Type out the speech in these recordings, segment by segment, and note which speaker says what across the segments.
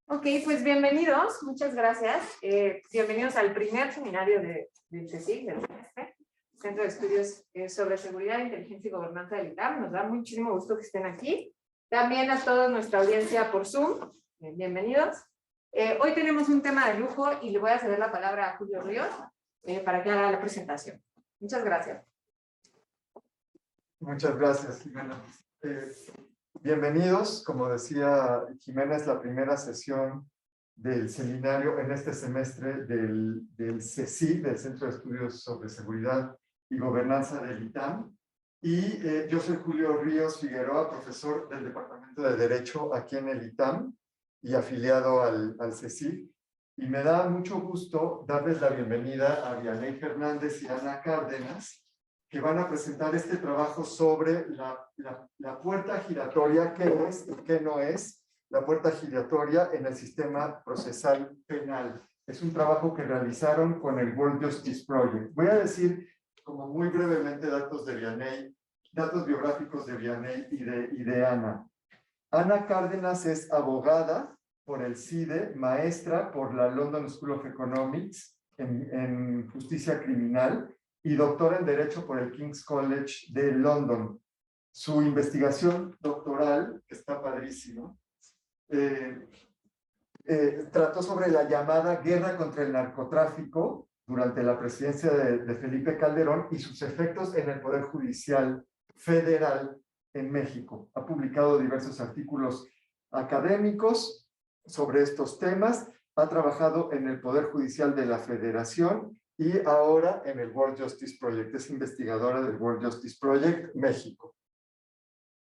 Speaker 1: Ok, pues bienvenidos, muchas gracias. Bienvenidos al primer seminario del CSIC, del semestre, Centro de Estudios sobre Seguridad, Inteligencia y Gobernanza del ITAM. Nos da muchísimo gusto que estén aquí. También a toda nuestra audiencia por Zoom, bienvenidos. Hoy tenemos un tema de lujo y le voy a ceder la palabra a Julio Ríos para que haga la presentación. Muchas gracias.
Speaker 2: Muchas gracias, Jimena. Bienvenidos, como decía Jimena, es la primera sesión del seminario en este semestre del CSIC, del Centro de Estudios sobre Seguridad y Gobernanza del ITAM. Y yo soy Julio Ríos Figueroa, profesor del Departamento de Derecho aquí en el ITAM y afiliado al CSIC. Y me da mucho gusto darles la bienvenida a Vianey Fernández y Ana Cárdenas, que van a presentar este trabajo sobre la puerta giratoria, qué es y qué no es la puerta giratoria en el sistema procesal penal. Es un trabajo que realizaron con el World Justice Project. Voy a decir, como muy brevemente, datos de Vianey, datos biográficos de Vianey y de Ana. Ana Cárdenas es abogada por el CIDE, maestra por la London School of Economics en justicia criminal, y doctora en Derecho por el King's College de London. Su investigación doctoral, que está padrísimo, trató sobre la llamada guerra contra el narcotráfico durante la presidencia de Felipe Calderón y sus efectos en el Poder Judicial Federal en México. Ha publicado diversos artículos académicos sobre estos temas, ha trabajado en el Poder Judicial de la Federación y ahora en el World Justice Project. Es investigadora del World Justice Project México.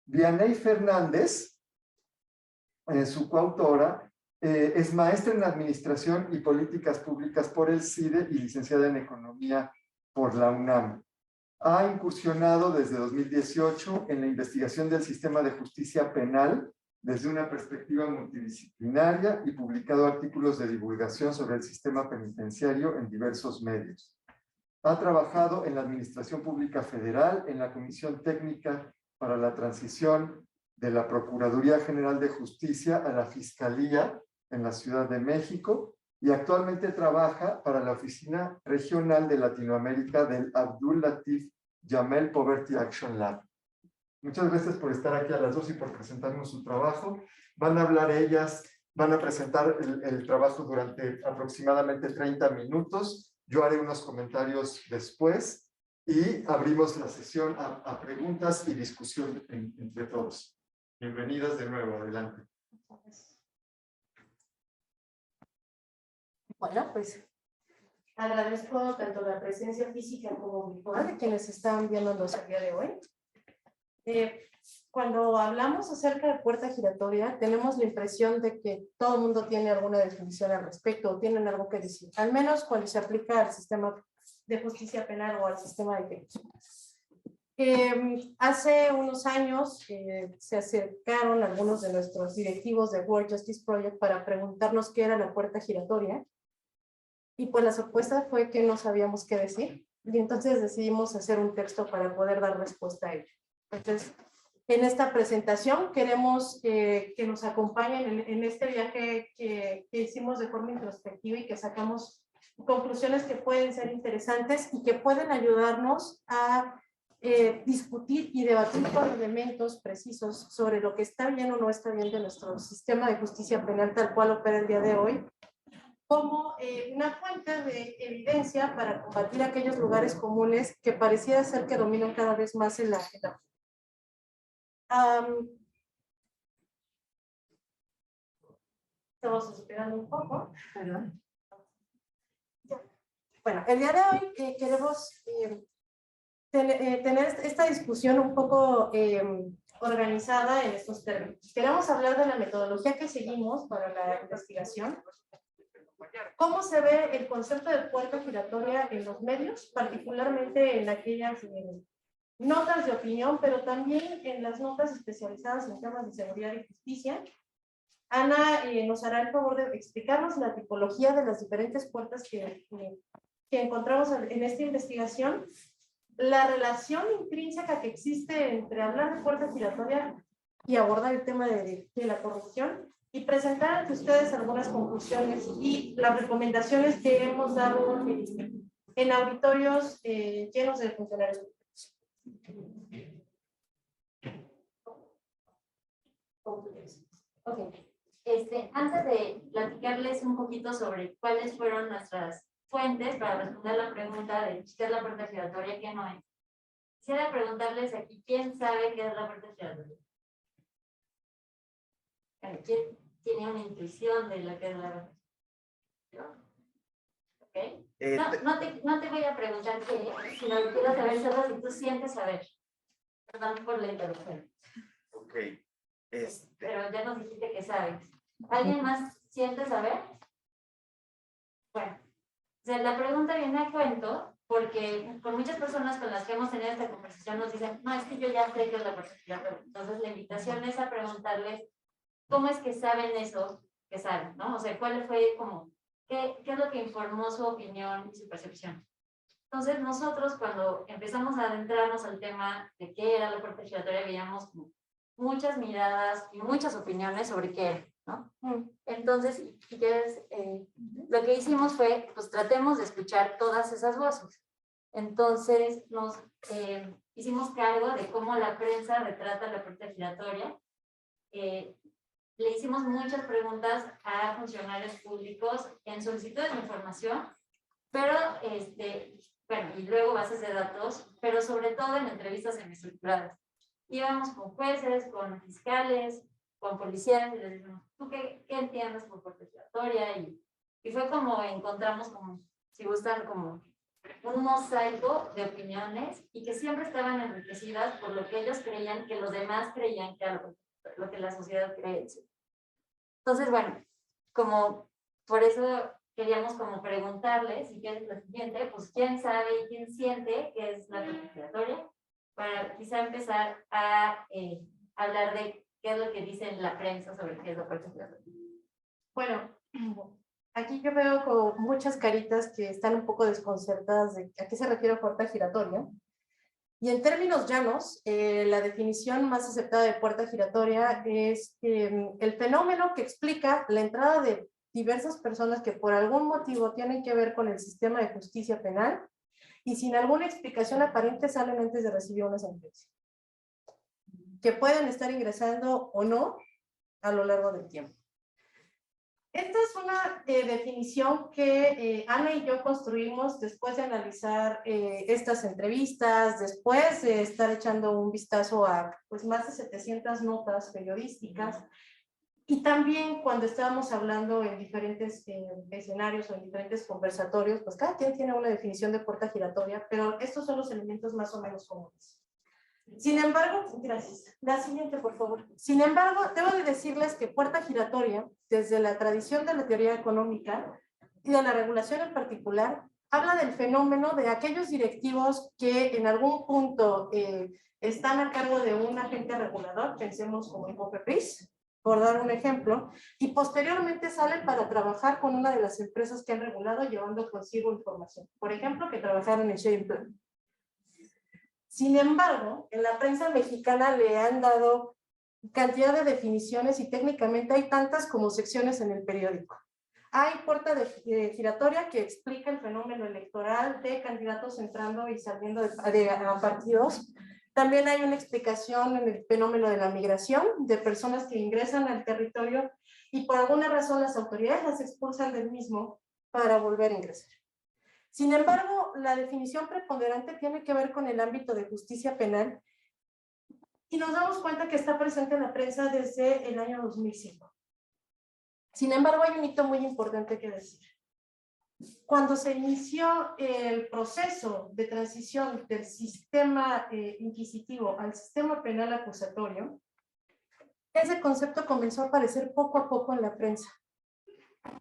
Speaker 2: Vianey Fernández, su coautora, es maestra en Administración y Políticas Públicas por el CIDE y licenciada en Economía por la UNAM. Ha incursionado desde 2018 en la investigación del sistema de justicia penal desde una perspectiva multidisciplinaria y publicado artículos de divulgación sobre el sistema penitenciario en diversos medios. Ha trabajado en la Administración Pública Federal, en la Comisión Técnica para la Transición de la Procuraduría General de Justicia a la Fiscalía en la Ciudad de México y actualmente trabaja para la Oficina Regional de Latinoamérica del Abdul Latif Jamel Poverty Action Lab. Muchas gracias por estar aquí a las 2 y por presentarnos su trabajo. Van a hablar ellas, van a presentar el trabajo durante aproximadamente 30 minutos. Yo haré unos comentarios después y abrimos la sesión a preguntas y discusión entre todos. Bienvenidas de nuevo, adelante.
Speaker 3: Bueno, pues agradezco tanto la presencia física como virtual de quienes están viéndonos el día de hoy. Cuando hablamos acerca de puerta giratoria, tenemos la impresión de que todo el mundo tiene alguna definición al respecto o tienen algo que decir, al menos cuando se aplica al sistema de justicia penal o al sistema de derecho. Hace unos años se acercaron algunos de nuestros directivos de World Justice Project para preguntarnos qué era la puerta giratoria, y pues la sorpresa fue que no sabíamos qué decir, y entonces decidimos hacer un texto para poder dar respuesta a ello. Entonces, en esta presentación queremos que nos acompañen en este viaje que hicimos de forma introspectiva y que sacamos conclusiones que pueden ser interesantes y que pueden ayudarnos a discutir y debatir con elementos precisos sobre lo que está bien o no está bien de nuestro sistema de justicia penal tal cual opera el día de hoy, como una fuente de evidencia para combatir aquellos lugares comunes que pareciera ser que dominan cada vez más en la agenda. Estamos esperando un poco. Perdón. Bueno, el día de hoy queremos tener esta discusión un poco organizada en estos términos. Queremos hablar de la metodología que seguimos para la investigación, cómo se ve el concepto de puerta giratoria en los medios, particularmente en aquellas notas de opinión, pero también en las notas especializadas en temas de seguridad y justicia. Ana nos hará el favor de explicarnos la tipología de las diferentes puertas que encontramos en esta investigación, la relación intrínseca que existe entre hablar de puerta giratoria y abordar el tema de la corrupción y presentar ante ustedes algunas conclusiones y las recomendaciones que hemos dado en auditorios llenos de funcionarios públicos.
Speaker 4: Ok. Antes de platicarles un poquito sobre cuáles fueron nuestras fuentes para responder la pregunta de qué es la puerta giratoria, qué no es, quisiera preguntarles aquí, ¿quién sabe qué es la puerta giratoria? ¿Quién tiene una intuición de lo que es la puerta giratoria? ¿Ok? No te voy a preguntar qué, sino que quiero saber solo si tú sientes saber. Perdón por la interrupción.
Speaker 5: Ok.
Speaker 4: Pero ya nos dijiste que sabes. ¿Alguien más siente saber? Bueno, o sea, la pregunta viene a cuento porque por muchas personas con las que hemos tenido esta conversación nos dicen, no, es que yo ya sé que es la puerta giratoria. Entonces la invitación es a preguntarles cómo es que saben eso que saben, ¿no? O sea, cuál fue como, qué es lo que informó su opinión y su percepción. Entonces nosotros cuando empezamos a adentrarnos al tema de qué era la puerta giratoria, veíamos como muchas miradas y muchas opiniones sobre qué era, ¿no? Entonces, lo que hicimos fue, pues tratemos de escuchar todas esas voces. Entonces, nos hicimos cargo de cómo la prensa retrata la puerta giratoria. Le hicimos muchas preguntas a funcionarios públicos en solicitudes de información, pero, bueno, y luego bases de datos, pero sobre todo en entrevistas semiestructuradas. Íbamos con jueces, con fiscales, con policías y les decimos, ¿tú qué entiendes por puerta giratoria? Y fue como encontramos como, si gustan, como un mosaico de opiniones y que siempre estaban enriquecidas por lo que ellos creían que los demás creían que era lo que la sociedad cree. Entonces, bueno, como por eso queríamos como preguntarles, si quieres lo siguiente, pues quién sabe y quién siente que es la puerta giratoria, para quizá empezar a hablar de qué es lo que dice la prensa sobre qué es la puerta giratoria.
Speaker 3: Bueno, aquí yo veo como muchas caritas que están un poco desconcertadas de a qué se refiere puerta giratoria. Y en términos llanos, la definición más aceptada de puerta giratoria es el fenómeno que explica la entrada de diversas personas que por algún motivo tienen que ver con el sistema de justicia penal y sin alguna explicación aparente salen antes de recibir una sentencia, que pueden estar ingresando o no a lo largo del tiempo. Esta es una definición que Ana y yo construimos después de analizar estas entrevistas, después de estar echando un vistazo a pues, más de 700 notas periodísticas y también cuando estábamos hablando en diferentes escenarios o en diferentes conversatorios, pues cada quien tiene una definición de puerta giratoria, pero estos son los elementos más o menos comunes. Sin embargo, gracias. La siguiente, por favor. Sin embargo, debo de decirles que puerta giratoria, desde la tradición de la teoría económica y de la regulación en particular, habla del fenómeno de aquellos directivos que en algún punto están a cargo de un agente regulador, pensemos como en COFEPRIS, por dar un ejemplo, y posteriormente salen para trabajar con una de las empresas que han regulado llevando consigo información. Por ejemplo, que trabajaron en Sharing Plan. Sin embargo, en la prensa mexicana le han dado cantidad de definiciones y técnicamente hay tantas como secciones en el periódico. Hay puerta giratoria que explica el fenómeno electoral de candidatos entrando y saliendo a partidos. También hay una explicación en el fenómeno de la migración, de personas que ingresan al territorio y por alguna razón las autoridades las expulsan del mismo para volver a ingresar. Sin embargo, la definición preponderante tiene que ver con el ámbito de justicia penal y nos damos cuenta que está presente en la prensa desde el año 2005. Sin embargo, hay un hito muy importante que decir. Cuando se inició el proceso de transición del sistema inquisitivo al sistema penal acusatorio, ese concepto comenzó a aparecer poco a poco en la prensa.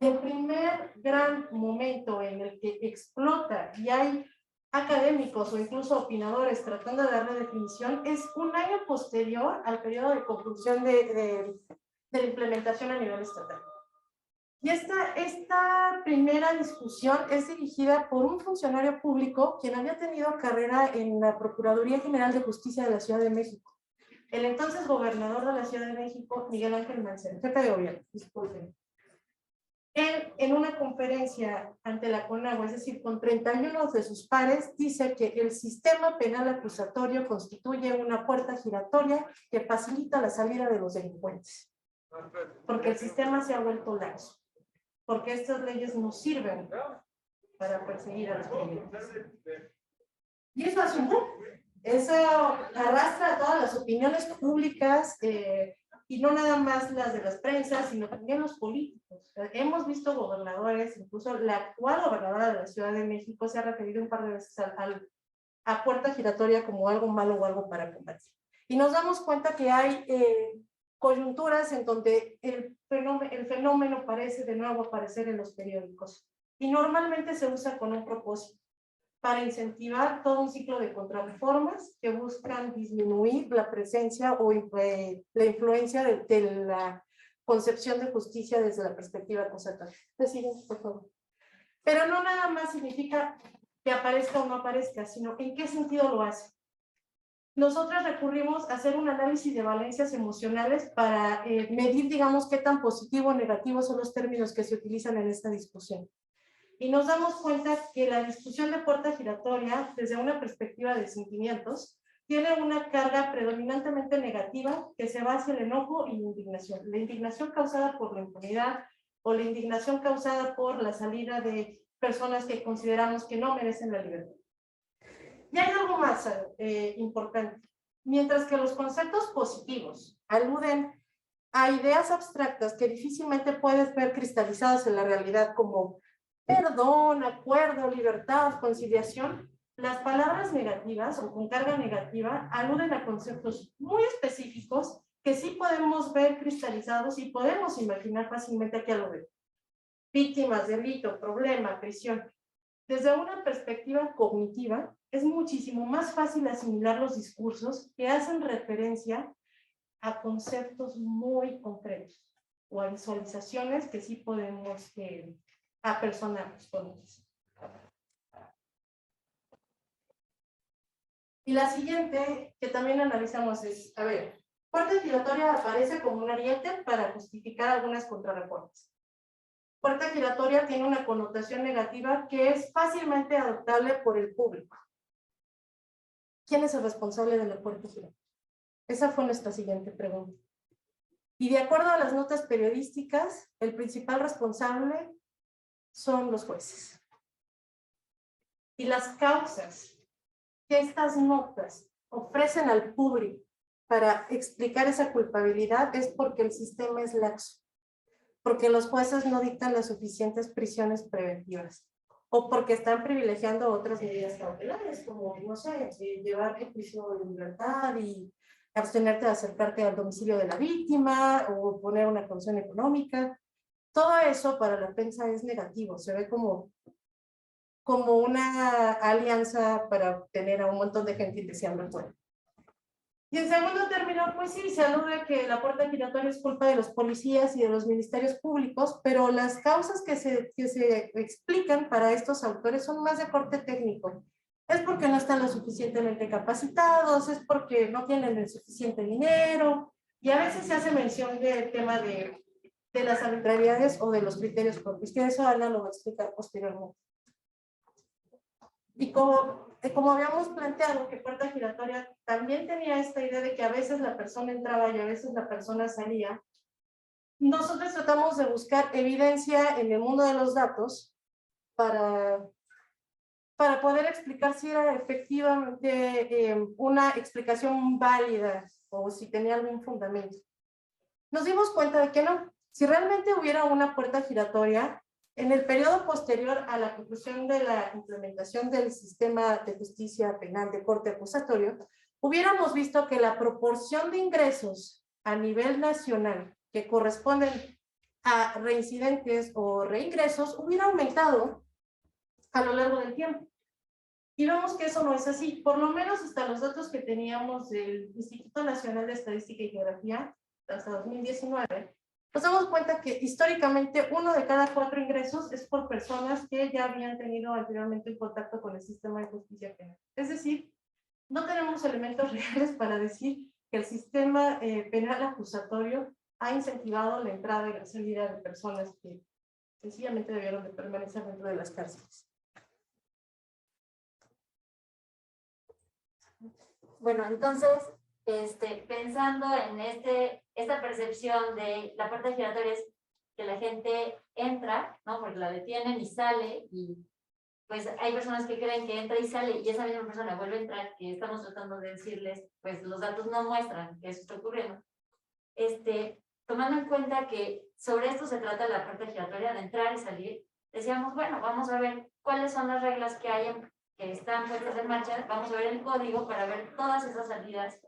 Speaker 3: El primer gran momento en el que explota y hay académicos o incluso opinadores tratando de darle definición es un año posterior al periodo de conclusión de la implementación a nivel estatal. Y esta primera discusión es dirigida por un funcionario público quien había tenido carrera en la Procuraduría General de Justicia de la Ciudad de México. el entonces gobernador de la Ciudad de México, Miguel Ángel Mancera, jefe de gobierno, disculpen. Él, en una conferencia ante la CONAGUA, es decir, con 31 de sus pares, dice que el sistema penal acusatorio constituye una puerta giratoria que facilita la salida de los delincuentes. Porque el sistema se ha vuelto laxo. Porque estas leyes no sirven para perseguir a los criminales. Y eso hace un boom. Eso arrastra a todas las opiniones públicas, y no nada más las de las prensas, sino también los políticos. Hemos visto gobernadores, incluso la actual gobernadora de la Ciudad de México se ha referido un par de veces a puerta giratoria como algo malo o algo para combatir. Y nos damos cuenta que hay coyunturas en donde el fenómeno parece de nuevo aparecer en los periódicos. Y normalmente se usa con un propósito, para incentivar todo un ciclo de contrarreformas que buscan disminuir la presencia o la influencia de la concepción de justicia desde la perspectiva acusatoria. Siguiente, por favor. Pero no nada más significa que aparezca o no aparezca, sino en qué sentido lo hace. Nosotros recurrimos a hacer un análisis de valencias emocionales para medir, digamos, qué tan positivo o negativo son los términos que se utilizan en esta discusión. Y nos damos cuenta que la discusión de puerta giratoria, desde una perspectiva de sentimientos, tiene una carga predominantemente negativa que se va hacia el enojo y la indignación. La indignación causada por la impunidad o la indignación causada por la salida de personas que consideramos que no merecen la libertad. Y hay algo más importante. Mientras que los conceptos positivos aluden a ideas abstractas que difícilmente puedes ver cristalizadas en la realidad como perdón, acuerdo, libertad, conciliación, las palabras negativas o con carga negativa aluden a conceptos muy específicos que sí podemos ver cristalizados y podemos imaginar fácilmente a qué lo ven. Víctimas, delito, problema, prisión. Desde una perspectiva cognitiva, es muchísimo más fácil asimilar los discursos que hacen referencia a conceptos muy concretos o a visualizaciones que sí podemos apersonarnos con ellos. Y la siguiente que también analizamos es, a ver, puerta giratoria aparece como un ariete para justificar algunas contrarreformas. Puerta giratoria tiene una connotación negativa que es fácilmente adoptable por el público. ¿Quién es el responsable de la puerta giratoria? Esa fue nuestra siguiente pregunta. Y de acuerdo a las notas periodísticas, el principal responsable son los jueces. Y las causas que estas notas ofrecen al público para explicar esa culpabilidad es porque el sistema es laxo, porque los jueces no dictan las suficientes prisiones preventivas, o porque están privilegiando otras medidas cautelares, como, no sé, llevarte a prisión de libertad y abstenerte de acercarte al domicilio de la víctima, o poner una caución económica. Todo eso para la prensa es negativo, se ve como una alianza para obtener a un montón de gente deseando el poder. Y en segundo término, pues sí, se alude que la puerta giratoria es culpa de los policías y de los ministerios públicos, pero las causas que se explican para estos autores son más de corte técnico. Es porque no están lo suficientemente capacitados, es porque no tienen el suficiente dinero, y a veces se hace mención del tema de las arbitrariedades o de los criterios propios, que eso Ana lo va a explicar posteriormente. Y como habíamos planteado que puerta giratoria también tenía esta idea de que a veces la persona entraba y a veces la persona salía, nosotros tratamos de buscar evidencia en el mundo de los datos para poder explicar si era efectivamente una explicación válida o si tenía algún fundamento. Nos dimos cuenta de que no. Si realmente hubiera una puerta giratoria, en el periodo posterior a la conclusión de la implementación del sistema de justicia penal de corte acusatorio, hubiéramos visto que la proporción de ingresos a nivel nacional que corresponden a reincidentes o reingresos hubiera aumentado a lo largo del tiempo. Y vemos que eso no es así, por lo menos hasta los datos que teníamos del Instituto Nacional de Estadística y Geografía, hasta 2019, nos damos cuenta que históricamente 1 de cada 4 ingresos es por personas que ya habían tenido anteriormente un contacto con el sistema de justicia penal. Es decir, no tenemos elementos reales para decir que el sistema penal acusatorio ha incentivado la entrada y la salida de personas que sencillamente debieron de permanecer dentro de las cárceles.
Speaker 4: Bueno, entonces, pensando en esta percepción de la puerta giratoria es que la gente entra, ¿no? Porque la detienen y sale, y pues hay personas que creen que entra y sale y esa misma persona vuelve a entrar, que estamos tratando de decirles, pues los datos no muestran que eso está ocurriendo. Tomando en cuenta que sobre esto se trata la puerta giratoria, de entrar y salir, decíamos, bueno, vamos a ver cuáles son las reglas que hay que están puestas en marcha, vamos a ver el código para ver todas esas salidas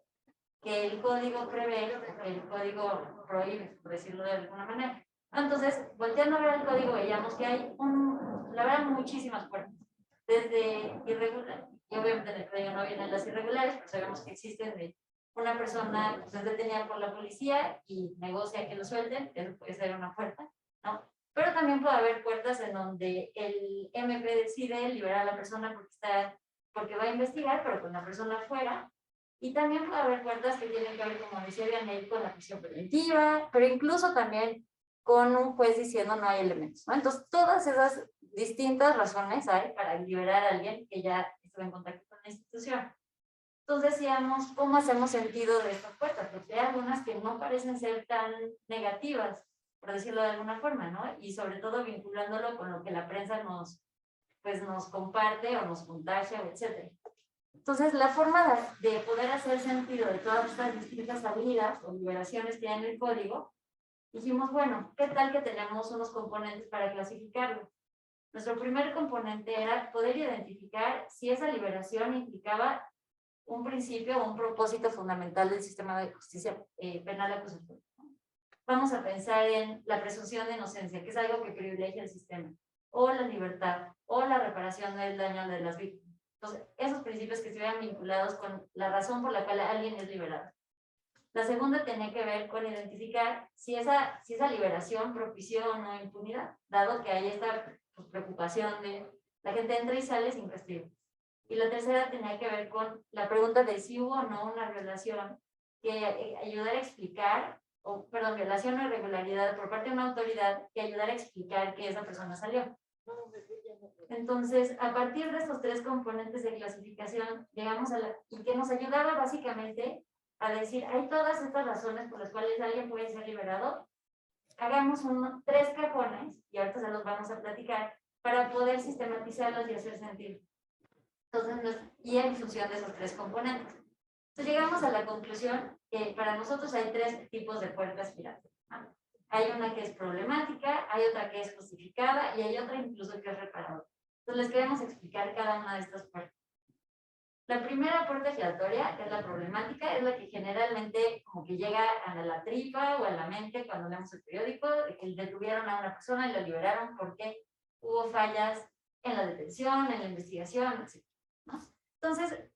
Speaker 4: que el código prevé, que el código prohíbe, por decirlo de alguna manera. Entonces, volteando a ver el código, veíamos que hay la verdad, muchísimas puertas, desde irregular, y obviamente en el código no vienen las irregulares, pero sabemos que existen de una persona que es detenida por la policía y negocia que lo suelten, eso puede ser una puerta, ¿no? Pero también puede haber puertas en donde el MP decide liberar a la persona porque va a investigar, pero con la persona fuera. Y también puede haber puertas que tienen que ver, como decía Vianey, con la prisión preventiva, pero incluso también con un juez diciendo no hay elementos, ¿no? Entonces, todas esas distintas razones hay para liberar a alguien que ya estuvo en contacto con la institución. Entonces decíamos, ¿cómo hacemos sentido de estas puertas? Porque hay algunas que no parecen ser tan negativas, por decirlo de alguna forma, ¿no? Y sobre todo vinculándolo con lo que la prensa nos comparte o nos contagia, etc. Entonces, la forma de poder hacer sentido de todas estas distintas salidas o liberaciones que hay en el código, dijimos, bueno, ¿qué tal que tenemos unos componentes para clasificarlo? Nuestro primer componente era poder identificar si esa liberación implicaba un principio o un propósito fundamental del sistema de justicia penal acusatoria. Vamos a pensar en la presunción de inocencia, que es algo que privilegia el sistema, o la libertad, o la reparación del daño de las víctimas. Entonces, esos principios que estuvieran vinculados con la razón por la cual alguien es liberado. La segunda tenía que ver con identificar si esa liberación propició o no impunidad, dado que hay esta preocupación de la gente entra y sale sin castigo. Y la tercera tenía que ver con la pregunta de si hubo o no una violación que ayudara a explicar, violación o irregularidad por parte de una autoridad que ayudara a explicar que esa persona salió. Entonces, a partir de estos tres componentes de clasificación, llegamos y que nos ayudaba básicamente a decir, hay todas estas razones por las cuales alguien puede ser liberado, hagamos tres cajones, y ahorita se los vamos a platicar, para poder sistematizarlos y hacer sentido. Entonces, y en función de esos tres componentes. Entonces, llegamos a la conclusión que para nosotros hay tres tipos de puertas giratorias. Hay una que es problemática, hay otra que es justificada y hay otra incluso que es reparadora. Entonces, les queremos explicar cada una de estas puertas. La primera puerta giratoria, que es la problemática, es la que generalmente como que llega a la tripa o a la mente cuando leemos el periódico, de que detuvieron a una persona y la liberaron porque hubo fallas en la detención, en la investigación, etc. ¿no? Entonces,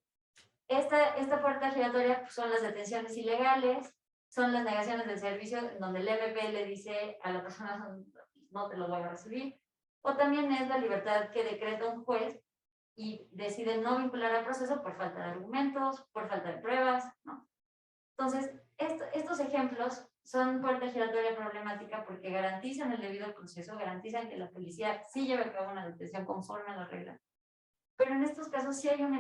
Speaker 4: esta puerta giratoria pues, son las detenciones ilegales, son las negaciones del servicio, donde el MP le dice a la persona no te lo voy a recibir, o también es la libertad que decreta un juez y decide no vincular al proceso por falta de argumentos, por falta de pruebas, ¿no? Entonces, estos ejemplos son puerta giratoria problemática porque garantizan el debido proceso, garantizan que la policía sí lleve a cabo una detención conforme a las reglas. Pero en estos casos sí hay una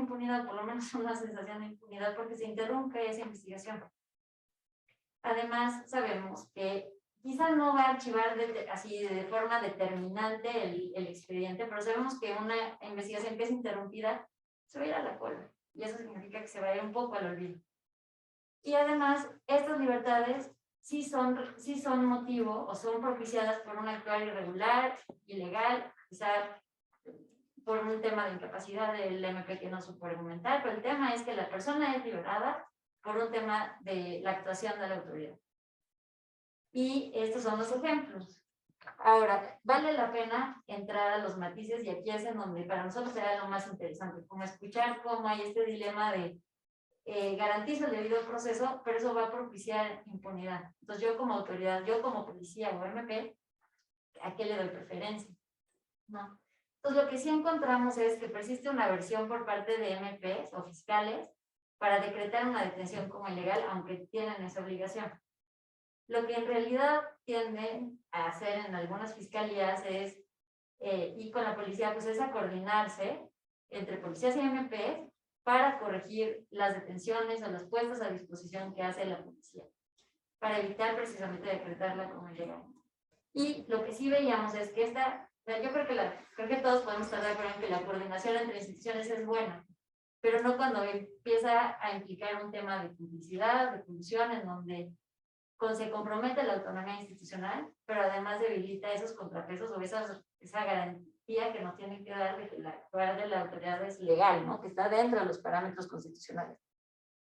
Speaker 4: impunidad, por lo menos una sensación de impunidad, porque se interrumpe esa investigación. Además, sabemos que quizás no va a archivar así de forma determinante el expediente, pero sabemos que una investigación que es interrumpida se va a ir a la cola, y eso significa que se va a ir un poco al olvido. Y además, estas libertades sí son motivo o son propiciadas por un actuar irregular, ilegal, quizá por un tema de incapacidad del MP que no supo argumentar, pero el tema es que la persona es liberada por un tema de la actuación de la autoridad. Y estos son los ejemplos. Ahora, vale la pena entrar a los matices y aquí es en donde para nosotros será lo más interesante, como escuchar cómo hay este dilema de garantizo el debido proceso, pero eso va a propiciar impunidad. Entonces yo como autoridad, yo como policía o MP, ¿a qué le doy preferencia? ¿No? Entonces lo que sí encontramos es que persiste una versión por parte de MPs o fiscales para decretar una detención como ilegal, aunque tienen esa obligación. Lo que en realidad tienden a hacer en algunas fiscalías es, y con la policía, pues es a coordinarse entre policías y MP para corregir las detenciones o las puestas a disposición que hace la policía, para evitar precisamente decretarla como ilegal. Y lo que sí veíamos es que yo creo que todos podemos estar de acuerdo en que la coordinación entre instituciones es buena, pero no cuando empieza a implicar un tema de publicidad, de colusión, en donde se compromete la autonomía institucional, pero además debilita esos contrapesos o esa garantía que nos tienen que dar de que la actuar de la autoridad es legal, ¿no? Que está dentro de los parámetros constitucionales.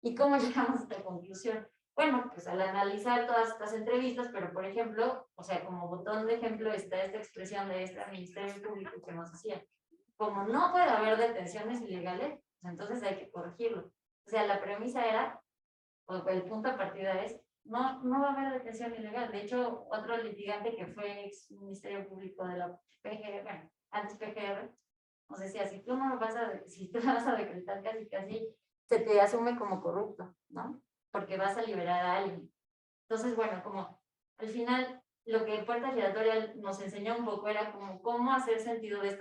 Speaker 4: ¿Y cómo llegamos a esta conclusión? Bueno, pues al analizar todas estas entrevistas, pero por ejemplo, o sea, como botón de ejemplo está esta expresión de este Ministerio Público que nos hacía. Como no puede haber detenciones ilegales, pues entonces hay que corregirlo. O sea, la premisa era, o el punto de partida es, no va a haber detención ilegal. De hecho, otro litigante que fue ex Ministerio Público de la PGR, bueno, antes PGR, nos decía, si tú vas a decretar casi, se te asume como corrupto, ¿no? Porque vas a liberar a alguien. Entonces, bueno, como al final lo que Puerta Giratoria nos enseñó un poco era como cómo hacer sentido de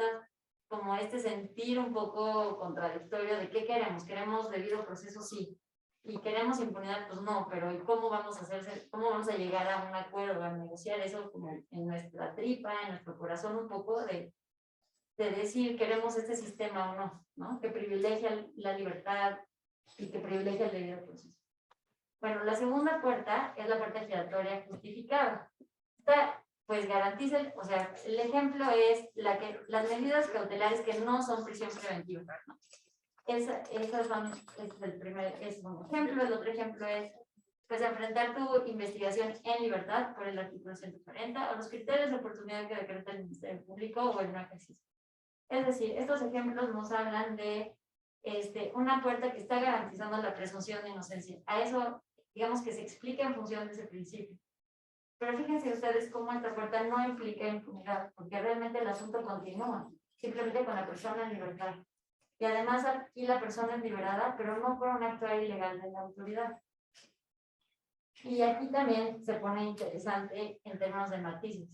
Speaker 4: como este sentir un poco contradictorio de qué queremos. ¿Queremos debido proceso? Sí. ¿Y queremos impunidad? Pues no, pero ¿y cómo vamos a llegar a un acuerdo, a negociar eso como en nuestra tripa, en nuestro corazón un poco de decir queremos este sistema o no, ¿no? Que privilegia la libertad y que privilegia el debido proceso. Bueno, la segunda puerta es la puerta giratoria justificada. Esta, pues garantiza, o sea, el ejemplo es las medidas cautelares que no son prisión preventiva, ¿no? Esas son, es un ejemplo. El otro ejemplo es, pues, enfrentar tu investigación en libertad por el artículo 140 o los criterios de oportunidad que decreta el Ministerio Público o el no ejercicio. Es decir, estos ejemplos nos hablan de una puerta que está garantizando la presunción de inocencia. A eso, digamos que se explica en función de ese principio. Pero fíjense ustedes cómo esta puerta no implica impunidad, porque realmente el asunto continúa, simplemente con la persona en libertad. Y además aquí la persona es liberada, pero no por un acto ilegal de la autoridad. Y aquí también se pone interesante en términos de matices.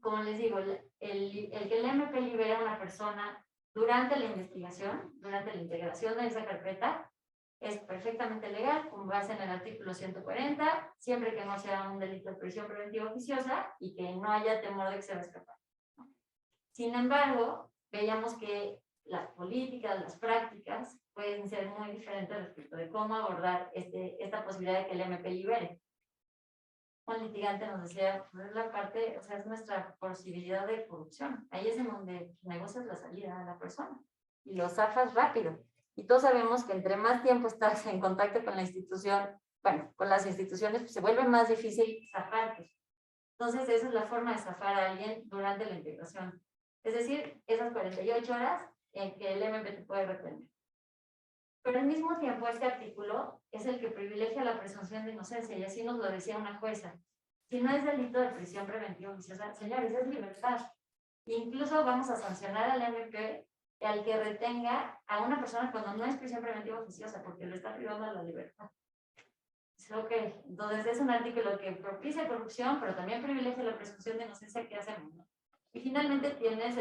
Speaker 4: Como les digo, el que el MP libera a una persona durante la investigación, durante la integración de esa carpeta, es perfectamente legal, con base en el artículo 140, siempre que no sea un delito de prisión preventiva oficiosa y que no haya temor de que se va a escapar. Sin embargo, veíamos que las políticas, las prácticas pueden ser muy diferentes respecto de cómo abordar esta posibilidad de que el MP libere. Un litigante nos decía, pues es la parte, o sea, es nuestra posibilidad de corrupción. Ahí es en donde negocias la salida a la persona y lo zafas rápido. Y todos sabemos que entre más tiempo estás en contacto con la institución, bueno, con las instituciones, pues se vuelve más difícil zafarte. Entonces, esa es la forma de zafar a alguien durante la integración. Es decir, esas 48 horas en que el MP te puede retener. Pero al mismo tiempo, este artículo es el que privilegia la presunción de inocencia, y así nos lo decía una jueza. Si no es delito de prisión preventiva oficiosa, señores, es libertad. Incluso vamos a sancionar al MP al que retenga a una persona cuando no es prisión preventiva oficiosa, porque lo está privando de la libertad. Entonces es un artículo que propicia corrupción, pero también privilegia la presunción de inocencia que hacemos, ¿no? Y finalmente tienes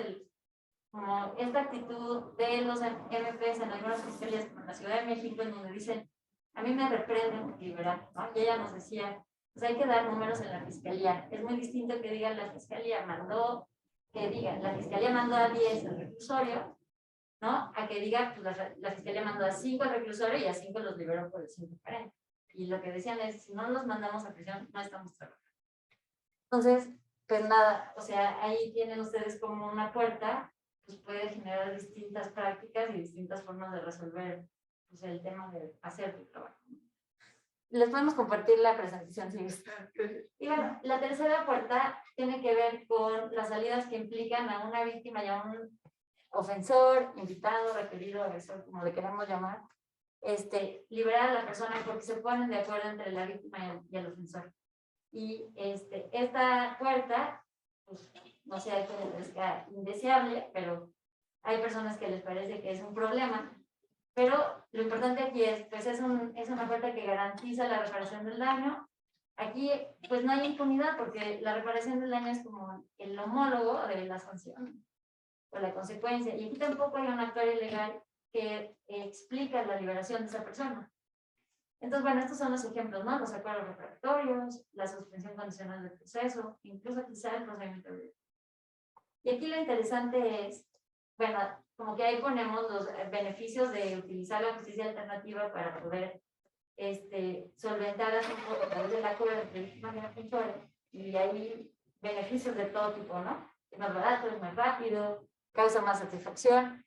Speaker 4: como esta actitud de los MPs en algunas fiscalías como en la Ciudad de México, en donde dicen, a mí me reprenden liberar, ¿no? Y ella nos decía, pues hay que dar números en la fiscalía. Es muy distinto que digan la fiscalía mandó a 10 al reclusorio, ¿no? A que diga, pues la fiscalía mandó a 5 al reclusorio y a 5 los liberó por el 140. Y lo que decían es, si no los mandamos a prisión, no estamos trabajando. Entonces, pues nada, o sea, ahí tienen ustedes como una puerta, pues puede generar distintas prácticas y distintas formas de resolver, pues, el tema de hacer tu trabajo. Les podemos compartir la presentación si gustan. Y bueno, la tercera puerta tiene que ver con las salidas que implican a una víctima y a un ofensor, invitado, requerido, agresor, como le queramos llamar, liberar a la persona porque se ponen de acuerdo entre la víctima y el ofensor. Y esta puerta, pues, no sé a quién les parezca indeseable, pero hay personas que les parece que es un problema, Pero lo importante aquí es, pues es una puerta que garantiza la reparación del daño. Aquí, pues no hay impunidad porque la reparación del daño es como el homólogo de la sanción o la consecuencia. Y aquí tampoco hay un actuario legal que explica la liberación de esa persona. Entonces, bueno, estos son los ejemplos, ¿no? Los acuerdos reparatorios, la suspensión condicional del proceso, incluso quizá el procedimiento de... Y aquí lo interesante es, bueno, como que ahí ponemos los beneficios de utilizar la justicia alternativa para poder solventar asuntos a través del acuerdo entre víctimas y defensores, y hay beneficios de todo tipo, ¿no? Es más barato, es más rápido, causa más satisfacción,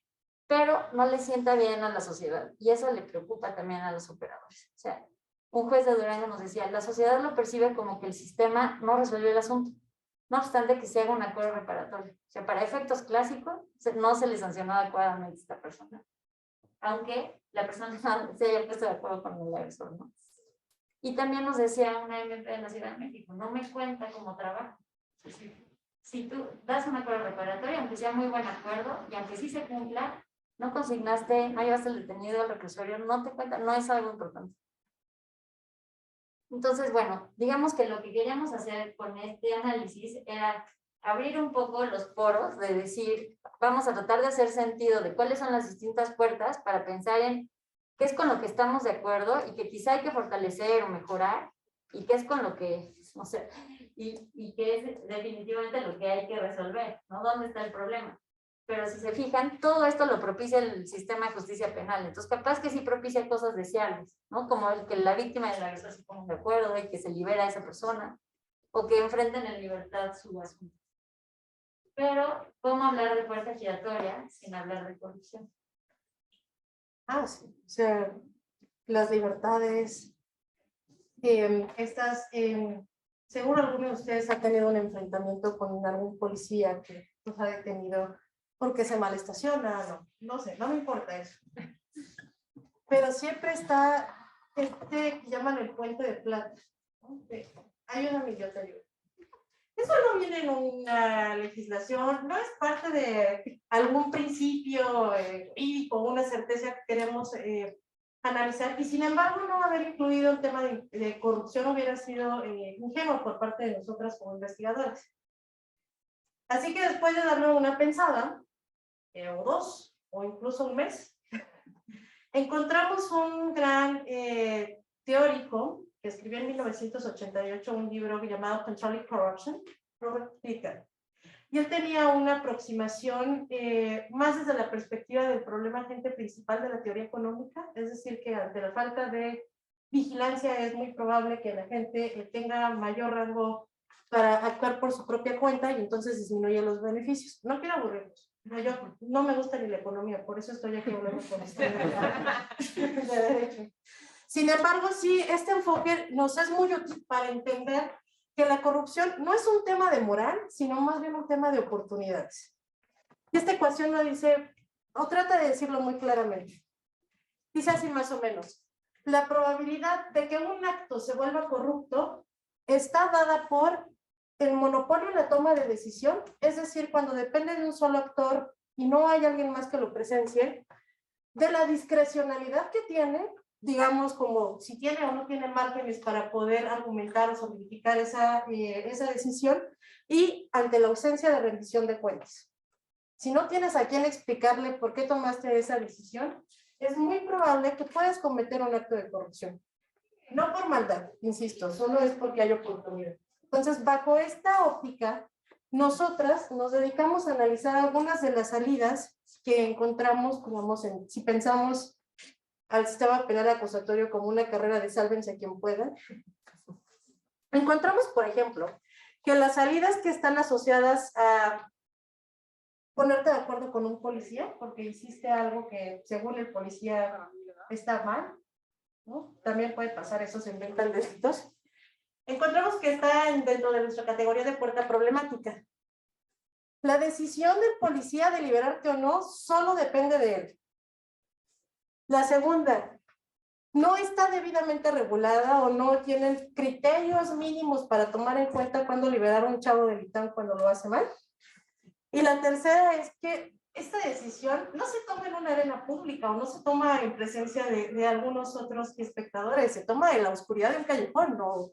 Speaker 4: pero no le sienta bien a la sociedad, y eso le preocupa también a los operadores. O sea, un juez de Durango nos decía, la sociedad lo percibe como que el sistema no resolvió el asunto, no obstante que se haga un acuerdo reparatorio. O sea, para efectos clásicos, no se le sancionó adecuadamente a esta persona, aunque la persona se haya puesto de acuerdo con el agresor, ¿no? Y también nos decía una MP de la Ciudad de México, no me cuenta como trabajo. Si tú das un acuerdo reparatorio, aunque sea muy buen acuerdo, y aunque sí se cumpla, no consignaste, no llevaste el detenido al reclusorio, no te cuenta, no es algo importante. Entonces, bueno, digamos que lo que queríamos hacer con este análisis era abrir un poco los poros de decir, vamos a tratar de hacer sentido de cuáles son las distintas puertas para pensar en qué es con lo que estamos de acuerdo y que quizá hay que fortalecer o mejorar, y qué es con lo que, no sé, y qué es definitivamente lo que hay que resolver, ¿no? ¿Dónde está el problema? Pero si se fijan, todo esto lo propicia el sistema de justicia penal. Entonces, capaz que sí propicia cosas deseables, ¿no? Como el que la víctima y la agresor se pongan de acuerdo y que se libera a esa persona, o que enfrenten en libertad su asunto. Pero, ¿cómo hablar de puerta giratoria sin hablar de corrupción?
Speaker 3: Ah, sí. O sea, las libertades, seguro alguno de ustedes ha tenido un enfrentamiento con algún policía que nos ha detenido porque se malestaciona, no sé, no me importa eso. Pero siempre está que llaman el puente de plata, ¿no? Ayúdame, yo te ayudo. Eso no viene en una legislación, no es parte de algún principio jurídico, una certeza que queremos analizar, y sin embargo no haber incluido el tema de corrupción hubiera sido ingenuo por parte de nosotras como investigadoras. Así que después de darle una pensada, o dos, o incluso un mes, encontramos un gran teórico que escribió en 1988 un libro llamado Controlling Corruption, Robert Picker. Y él tenía una aproximación más desde la perspectiva del problema agente principal de la teoría económica, es decir, que ante la falta de vigilancia es muy probable que la gente tenga mayor rango para actuar por su propia cuenta y entonces disminuye los beneficios. No quiero aburrirlos, yo no me gusta ni la economía, por eso estoy aquí hablando con ustedes de derecho. Sin embargo, sí, este enfoque nos es muy útil para entender que la corrupción no es un tema de moral, sino más bien un tema de oportunidades. Y esta ecuación lo dice, o trata de decirlo muy claramente. Dice así más o menos, la probabilidad de que un acto se vuelva corrupto está dada por el monopolio en la toma de decisión, es decir, cuando depende de un solo actor y no hay alguien más que lo presencie, de la discrecionalidad que tiene, digamos, como si tiene o no tiene márgenes para poder argumentar o solidificar esa decisión, y ante la ausencia de rendición de cuentas. Si no tienes a quien explicarle por qué tomaste esa decisión, es muy probable que puedas cometer un acto de corrupción. No por maldad, insisto, solo es porque hay oportunidad. Entonces, bajo esta óptica, nosotras nos dedicamos a analizar algunas de las salidas que encontramos, digamos, si pensamos al sistema penal acusatorio como una carrera de sálvense quien pueda. Encontramos, por ejemplo, que las salidas que están asociadas a ponerte de acuerdo con un policía, porque hiciste algo que según el policía está mal, ¿no? También puede pasar, eso se inventan delitos. Encontramos que está dentro de nuestra categoría de puerta problemática. La decisión del policía de liberarte o no solo depende de él. La segunda, no está debidamente regulada o no tienen criterios mínimos para tomar en cuenta cuando liberar a un chavo del ITAM cuando lo hace mal. Y la tercera es que esta decisión no se toma en una arena pública o no se toma en presencia de algunos otros espectadores, se toma en la oscuridad de un callejón, ¿no?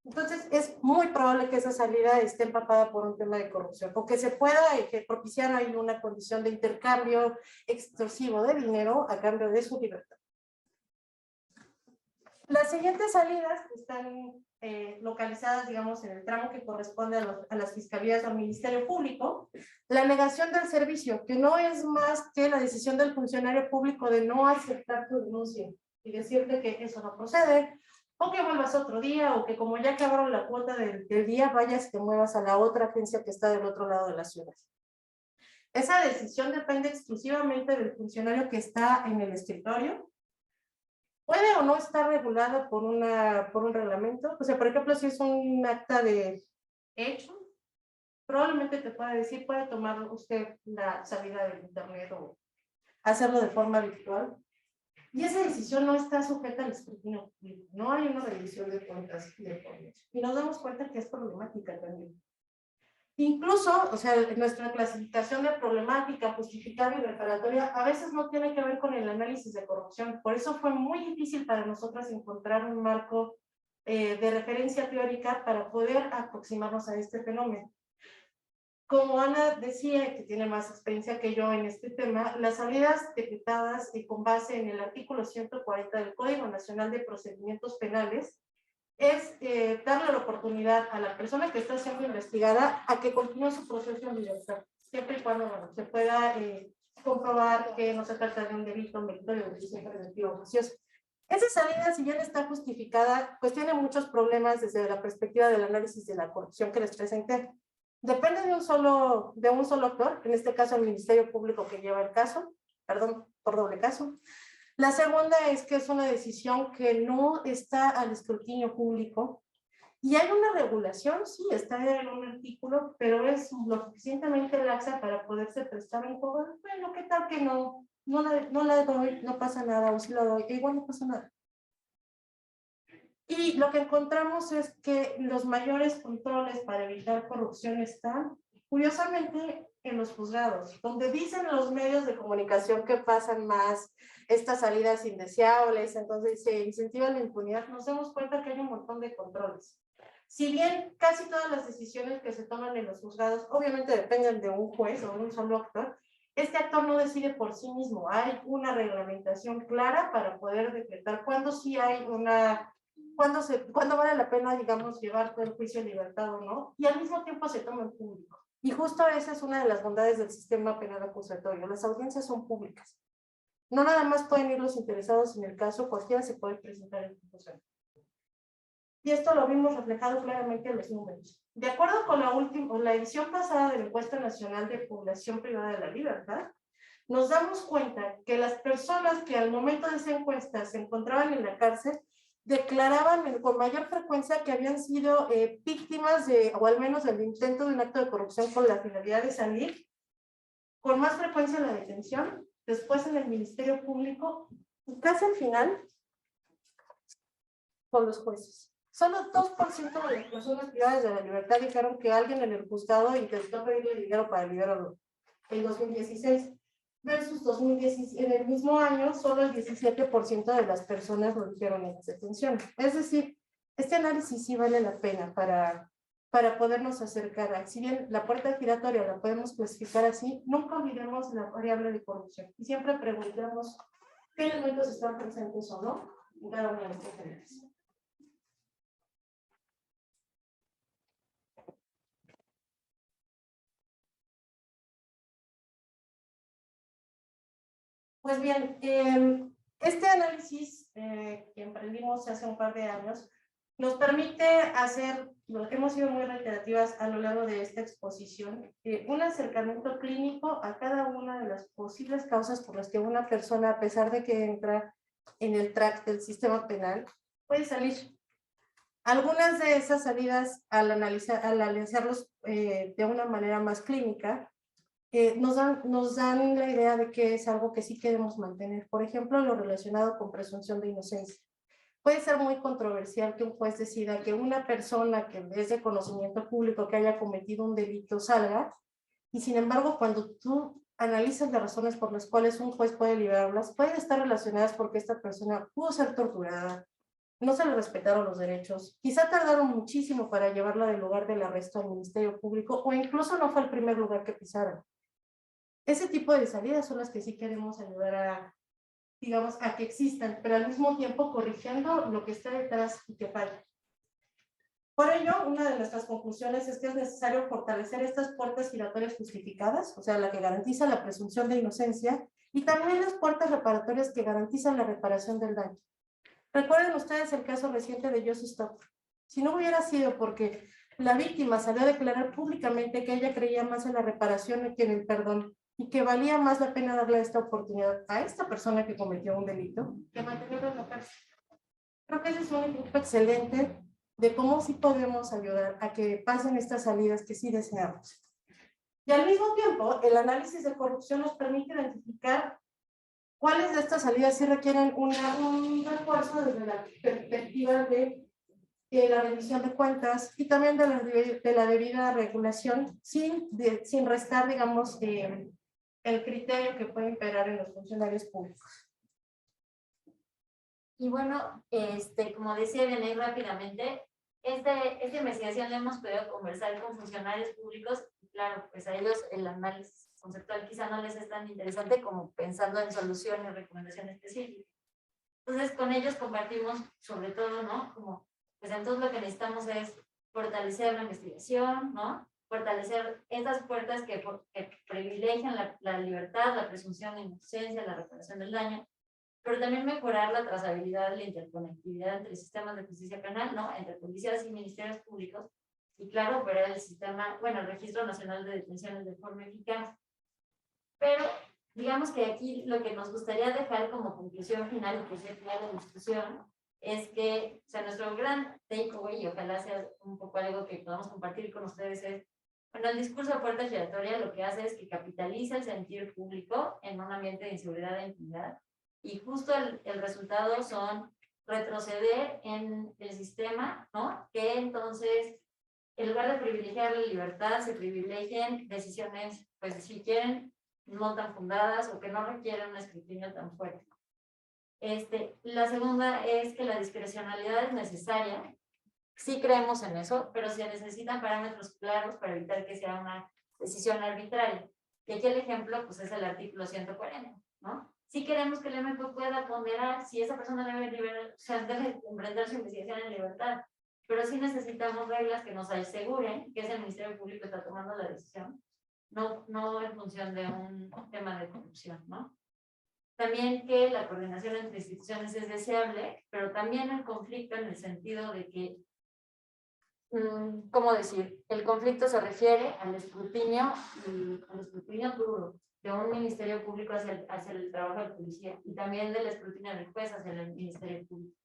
Speaker 3: Entonces, es muy probable que esa salida esté empapada por un tema de corrupción, o que se pueda que propiciar ahí una condición de intercambio extorsivo de dinero a cambio de su libertad. Las siguientes salidas están localizadas, digamos, en el tramo que corresponde a las fiscalías o al Ministerio Público. La negación del servicio, que no es más que la decisión del funcionario público de no aceptar tu denuncia y decirte que eso no procede, o que vuelvas otro día, o que como ya acabaron la cuota del día, vayas y te muevas a la otra agencia que está del otro lado de la ciudad. Esa decisión depende exclusivamente del funcionario que está en el escritorio. Puede o no estar regulada por un reglamento. O sea, por ejemplo, si es un acta de hecho, probablemente te pueda decir, puede tomar usted la salida del internet o hacerlo de forma virtual. Y esa decisión no está sujeta al escrutinio público. No hay una revisión de cuentas de por medio. Y nos damos cuenta que es problemática también. Incluso, o sea, nuestra clasificación de problemática, justificada y reparatoria a veces no tiene que ver con el análisis de corrupción. Por eso fue muy difícil para nosotras encontrar un marco de referencia teórica para poder aproximarnos a este fenómeno. Como Ana decía, que tiene más experiencia que yo en este tema, las salidas decretadas con base en el artículo 140 del Código Nacional de Procedimientos Penales es darle la oportunidad a la persona que está siendo investigada a que continúe su proceso en libertad, siempre y cuando bueno, se pueda comprobar que no se trata de un delito de prisión preventiva oficiosa. Esa salida, si bien está justificada, pues tiene muchos problemas desde la perspectiva del análisis de la corrupción que les presenté. Depende de un solo actor, en este caso el Ministerio Público que lleva el caso, perdón, por doble caso. La segunda es que es una decisión que no está al escrutinio público y hay una regulación, sí, está en un artículo, pero es lo suficientemente laxa para poderse prestar un juego. Bueno, ¿qué tal que no la doy, no pasa nada, o si la doy, igual no pasa nada? Y lo que encontramos es que los mayores controles para evitar corrupción están, curiosamente, en los juzgados, donde dicen los medios de comunicación que pasan más estas salidas indeseables, entonces se incentiva la impunidad. Nos damos cuenta que hay un montón de controles. Si bien casi todas las decisiones que se toman en los juzgados obviamente dependen de un juez o de un solo actor, este actor no decide por sí mismo. Hay una reglamentación clara para poder decretar cuándo sí hay cuándo vale la pena, digamos, llevar todo el juicio en libertad o no, y al mismo tiempo se toma en público. Y justo esa es una de las bondades del sistema penal acusatorio. Las audiencias son públicas. No nada más pueden ir los interesados en el caso, cualquiera se puede presentar en conclusión. Y esto lo vimos reflejado claramente en los números. De acuerdo con la edición pasada de la Encuesta Nacional de Población Privada de la Libertad, nos damos cuenta que las personas que al momento de esa encuesta se encontraban en la cárcel declaraban con mayor frecuencia que habían sido víctimas o al menos del intento de un acto de corrupción con la finalidad de salir, con más frecuencia en la detención, después en el Ministerio Público, y casi al final con los jueces. Solo 2% de las personas privadas de la libertad dijeron que alguien en el juzgado intentó pedirle dinero para liberarlo en 2016. Versus 2016, en el mismo año, solo el 17% de las personas lo dijeron en las detenciones. Es decir, este análisis sí vale la pena para podernos acercar a, si bien la puerta giratoria la podemos clasificar así, nunca olvidemos la variable de corrupción y siempre preguntemos qué elementos están presentes o no en cada una de las diferentes. Pues bien, este análisis que emprendimos hace un par de años nos permite hacer, hemos sido muy reiterativas a lo largo de esta exposición, un acercamiento clínico a cada una de las posibles causas por las que una persona, a pesar de que entra en el track del sistema penal, puede salir. Algunas de esas salidas, al analizarlos de una manera más clínica, nos dan la idea de que es algo que sí queremos mantener. Por ejemplo, lo relacionado con presunción de inocencia. Puede ser muy controversial que un juez decida que una persona que es de conocimiento público que haya cometido un delito salga, y sin embargo, cuando tú analizan las razones por las cuales un juez puede liberarlas, pueden estar relacionadas porque esta persona pudo ser torturada, no se le respetaron los derechos, quizá tardaron muchísimo para llevarla del lugar del arresto al Ministerio Público o incluso no fue el primer lugar que pisaron. Ese tipo de salidas son las que sí queremos ayudar a, digamos, a que existan, pero al mismo tiempo corrigiendo lo que está detrás y que falla. Por ello, una de nuestras conclusiones es que es necesario fortalecer estas puertas giratorias justificadas, o sea, la que garantiza la presunción de inocencia, y también las puertas reparatorias que garantizan la reparación del daño. Recuerden ustedes el caso reciente de Josie Stop. Si no hubiera sido porque la víctima salió a declarar públicamente que ella creía más en la reparación que en el perdón, y que valía más la pena darle esta oportunidad a esta persona que cometió un delito que mantenerla en la cárcel. Creo que ese es un ejemplo excelente de cómo sí podemos ayudar a que pasen estas salidas que sí deseamos. Y al mismo tiempo, el análisis de corrupción nos permite identificar cuáles de estas salidas sí requieren un refuerzo desde la perspectiva de la rendición de cuentas y también de la debida regulación, sin restar, digamos, el criterio que puede imperar en los funcionarios públicos.
Speaker 4: Y bueno, como decía bien rápidamente, esta investigación la hemos podido conversar con funcionarios públicos y claro, pues a ellos el análisis conceptual quizá no les es tan interesante como pensando en soluciones y recomendaciones específicas. Entonces con ellos compartimos sobre todo, ¿no? Como, pues entonces lo que necesitamos es fortalecer la investigación, ¿no? Fortalecer esas puertas que privilegian la libertad, la presunción de inocencia, la reparación del daño, pero también mejorar la trazabilidad y la interconectividad entre sistemas de justicia penal, ¿no? Entre policías y ministerios públicos, y claro, operar el sistema, bueno, el Registro Nacional de Detenciones de forma eficaz. Pero digamos que aquí lo que nos gustaría dejar como conclusión final y que sea final de discusión es que, o sea, nuestro gran takeaway, y ojalá sea un poco algo que podamos compartir con ustedes, es, bueno, el discurso de puerta giratoria lo que hace es que capitaliza el sentir público en un ambiente de inseguridad e impunidad, y justo el resultado son retroceder en el sistema, ¿no? Que entonces, en lugar de privilegiar la libertad, se privilegien decisiones, pues si quieren, no tan fundadas o que no requieren un escrutinio tan fuerte. La segunda es que la discrecionalidad es necesaria. Sí creemos en eso, pero se necesitan parámetros claros para evitar que sea una decisión arbitraria. Y aquí el ejemplo, pues, es el artículo 140, ¿no? Sí queremos que el MP pueda ponderar si esa persona debe emprender su investigación en libertad, pero sí necesitamos reglas que nos aseguren que ese Ministerio Público está tomando la decisión, no en función de un tema de corrupción, ¿no? También que la coordinación entre instituciones es deseable, pero también el conflicto en el sentido de que, ¿cómo decir? El conflicto se refiere al escrutinio duro de un ministerio público hacia el trabajo de policía y también del escrutinio del juez hacia el ministerio público.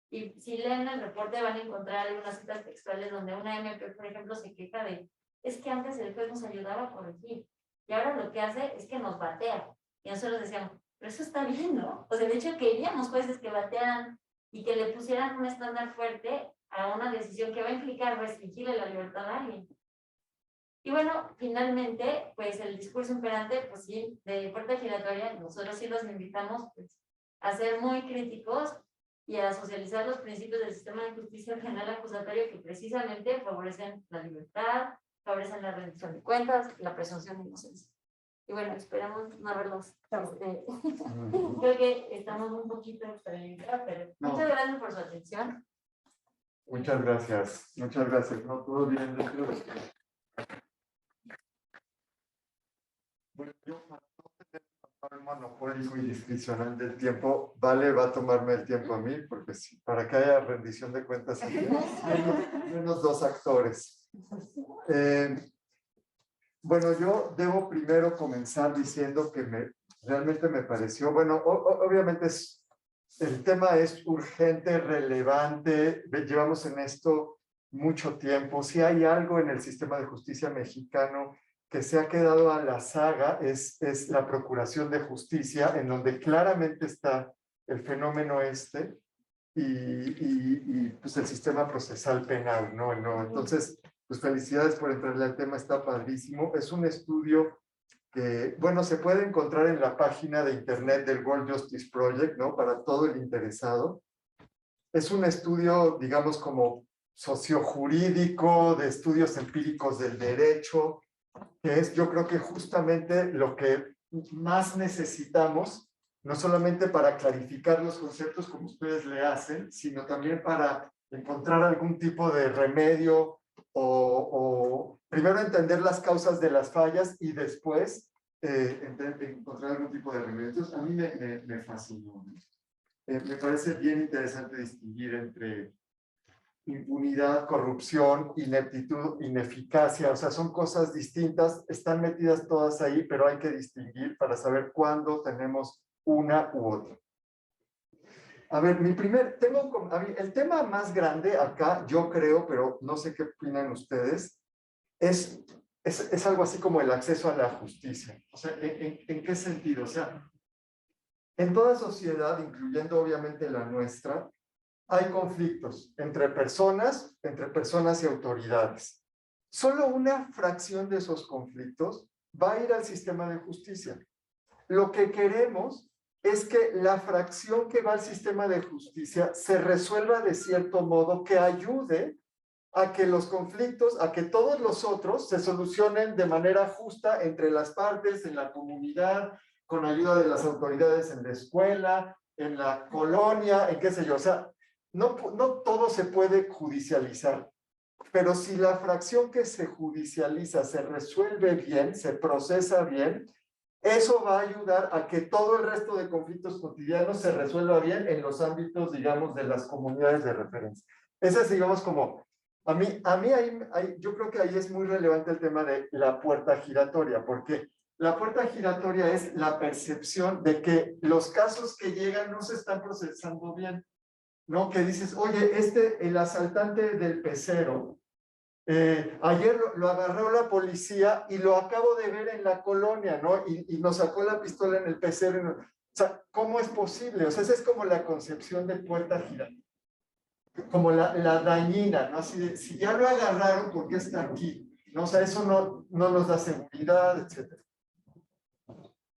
Speaker 4: Y si leen el reporte van a encontrar algunas citas textuales donde una MP, por ejemplo, se queja de, es que antes el juez nos ayudaba a corregir y ahora lo que hace es que nos batea. Y nosotros decíamos, pero eso está bien, ¿no? O sea, de hecho queríamos jueces que batearan y que le pusieran un estándar fuerte a una decisión que va a implicar restringirle la libertad a alguien. Y bueno, finalmente, pues el discurso imperante, pues sí, de puerta giratoria, nosotros sí los invitamos, pues, a ser muy críticos y a socializar los principios del sistema de justicia penal acusatorio que precisamente favorecen la libertad, favorecen la rendición de cuentas, la presunción de inocencia. Y bueno, esperamos no haberlos. Creo que estamos un poquito experimentados, pero no. Muchas gracias por su atención.
Speaker 2: Muchas gracias. Muchas gracias. No, todo bien. Bueno, yo para no tener un monopólico y discrecional del tiempo, Vale va a tomarme el tiempo a mí, porque si, para que haya rendición de cuentas, menos dos actores. Bueno, yo debo primero comenzar diciendo que realmente me pareció, bueno, obviamente el tema es urgente, relevante, llevamos en esto mucho tiempo. Si hay algo en el sistema de justicia mexicano que se ha quedado a la saga, es la procuración de justicia, en donde claramente está el fenómeno y pues el sistema procesal penal, ¿no? Entonces, pues felicidades por entrarle al tema, está padrísimo. Es un estudio bueno, se puede encontrar en la página de internet del World Justice Project, ¿no? Para todo el interesado. Es un estudio, digamos, como sociojurídico, de estudios empíricos del derecho, que es, yo creo que justamente lo que más necesitamos, no solamente para clarificar los conceptos como ustedes le hacen, sino también para encontrar algún tipo de remedio o primero entender las causas de las fallas y después encontrar algún tipo de remedio. Entonces, a mí me fascinó. Me parece bien interesante distinguir entre impunidad, corrupción, ineptitud, ineficacia, o sea, son cosas distintas, están metidas todas ahí, pero hay que distinguir para saber cuándo tenemos una u otra. A ver, el tema más grande acá, yo creo, pero no sé qué opinan ustedes, es algo así como el acceso a la justicia. O sea, ¿en qué sentido? O sea, en toda sociedad, incluyendo obviamente la nuestra, hay conflictos entre personas y autoridades. Solo una fracción de esos conflictos va a ir al sistema de justicia. Lo que queremos es que la fracción que va al sistema de justicia se resuelva de cierto modo que ayude a que los conflictos, a que todos los otros se solucionen de manera justa entre las partes, en la comunidad, con ayuda de las autoridades en la escuela, en la colonia, en qué sé yo. O sea, no todo se puede judicializar, pero si la fracción que se judicializa se resuelve bien, se procesa bien, eso va a ayudar a que todo el resto de conflictos cotidianos se resuelva bien en los ámbitos, digamos, de las comunidades de referencia. Ese es, digamos, como, a mí yo creo que ahí es muy relevante el tema de la puerta giratoria, porque la puerta giratoria es la percepción de que los casos que llegan no se están procesando bien, ¿no? Que dices, oye, el asaltante del pecero, ayer lo agarró la policía y lo acabo de ver en la colonia, ¿no? Y nos sacó la pistola en el pecero. O sea, ¿cómo es posible? O sea, esa es como la concepción de puerta giratoria, como la dañina, ¿no? Así de, si ya lo agarraron, ¿por qué está aquí? ¿No? O sea, eso no nos da seguridad, etc.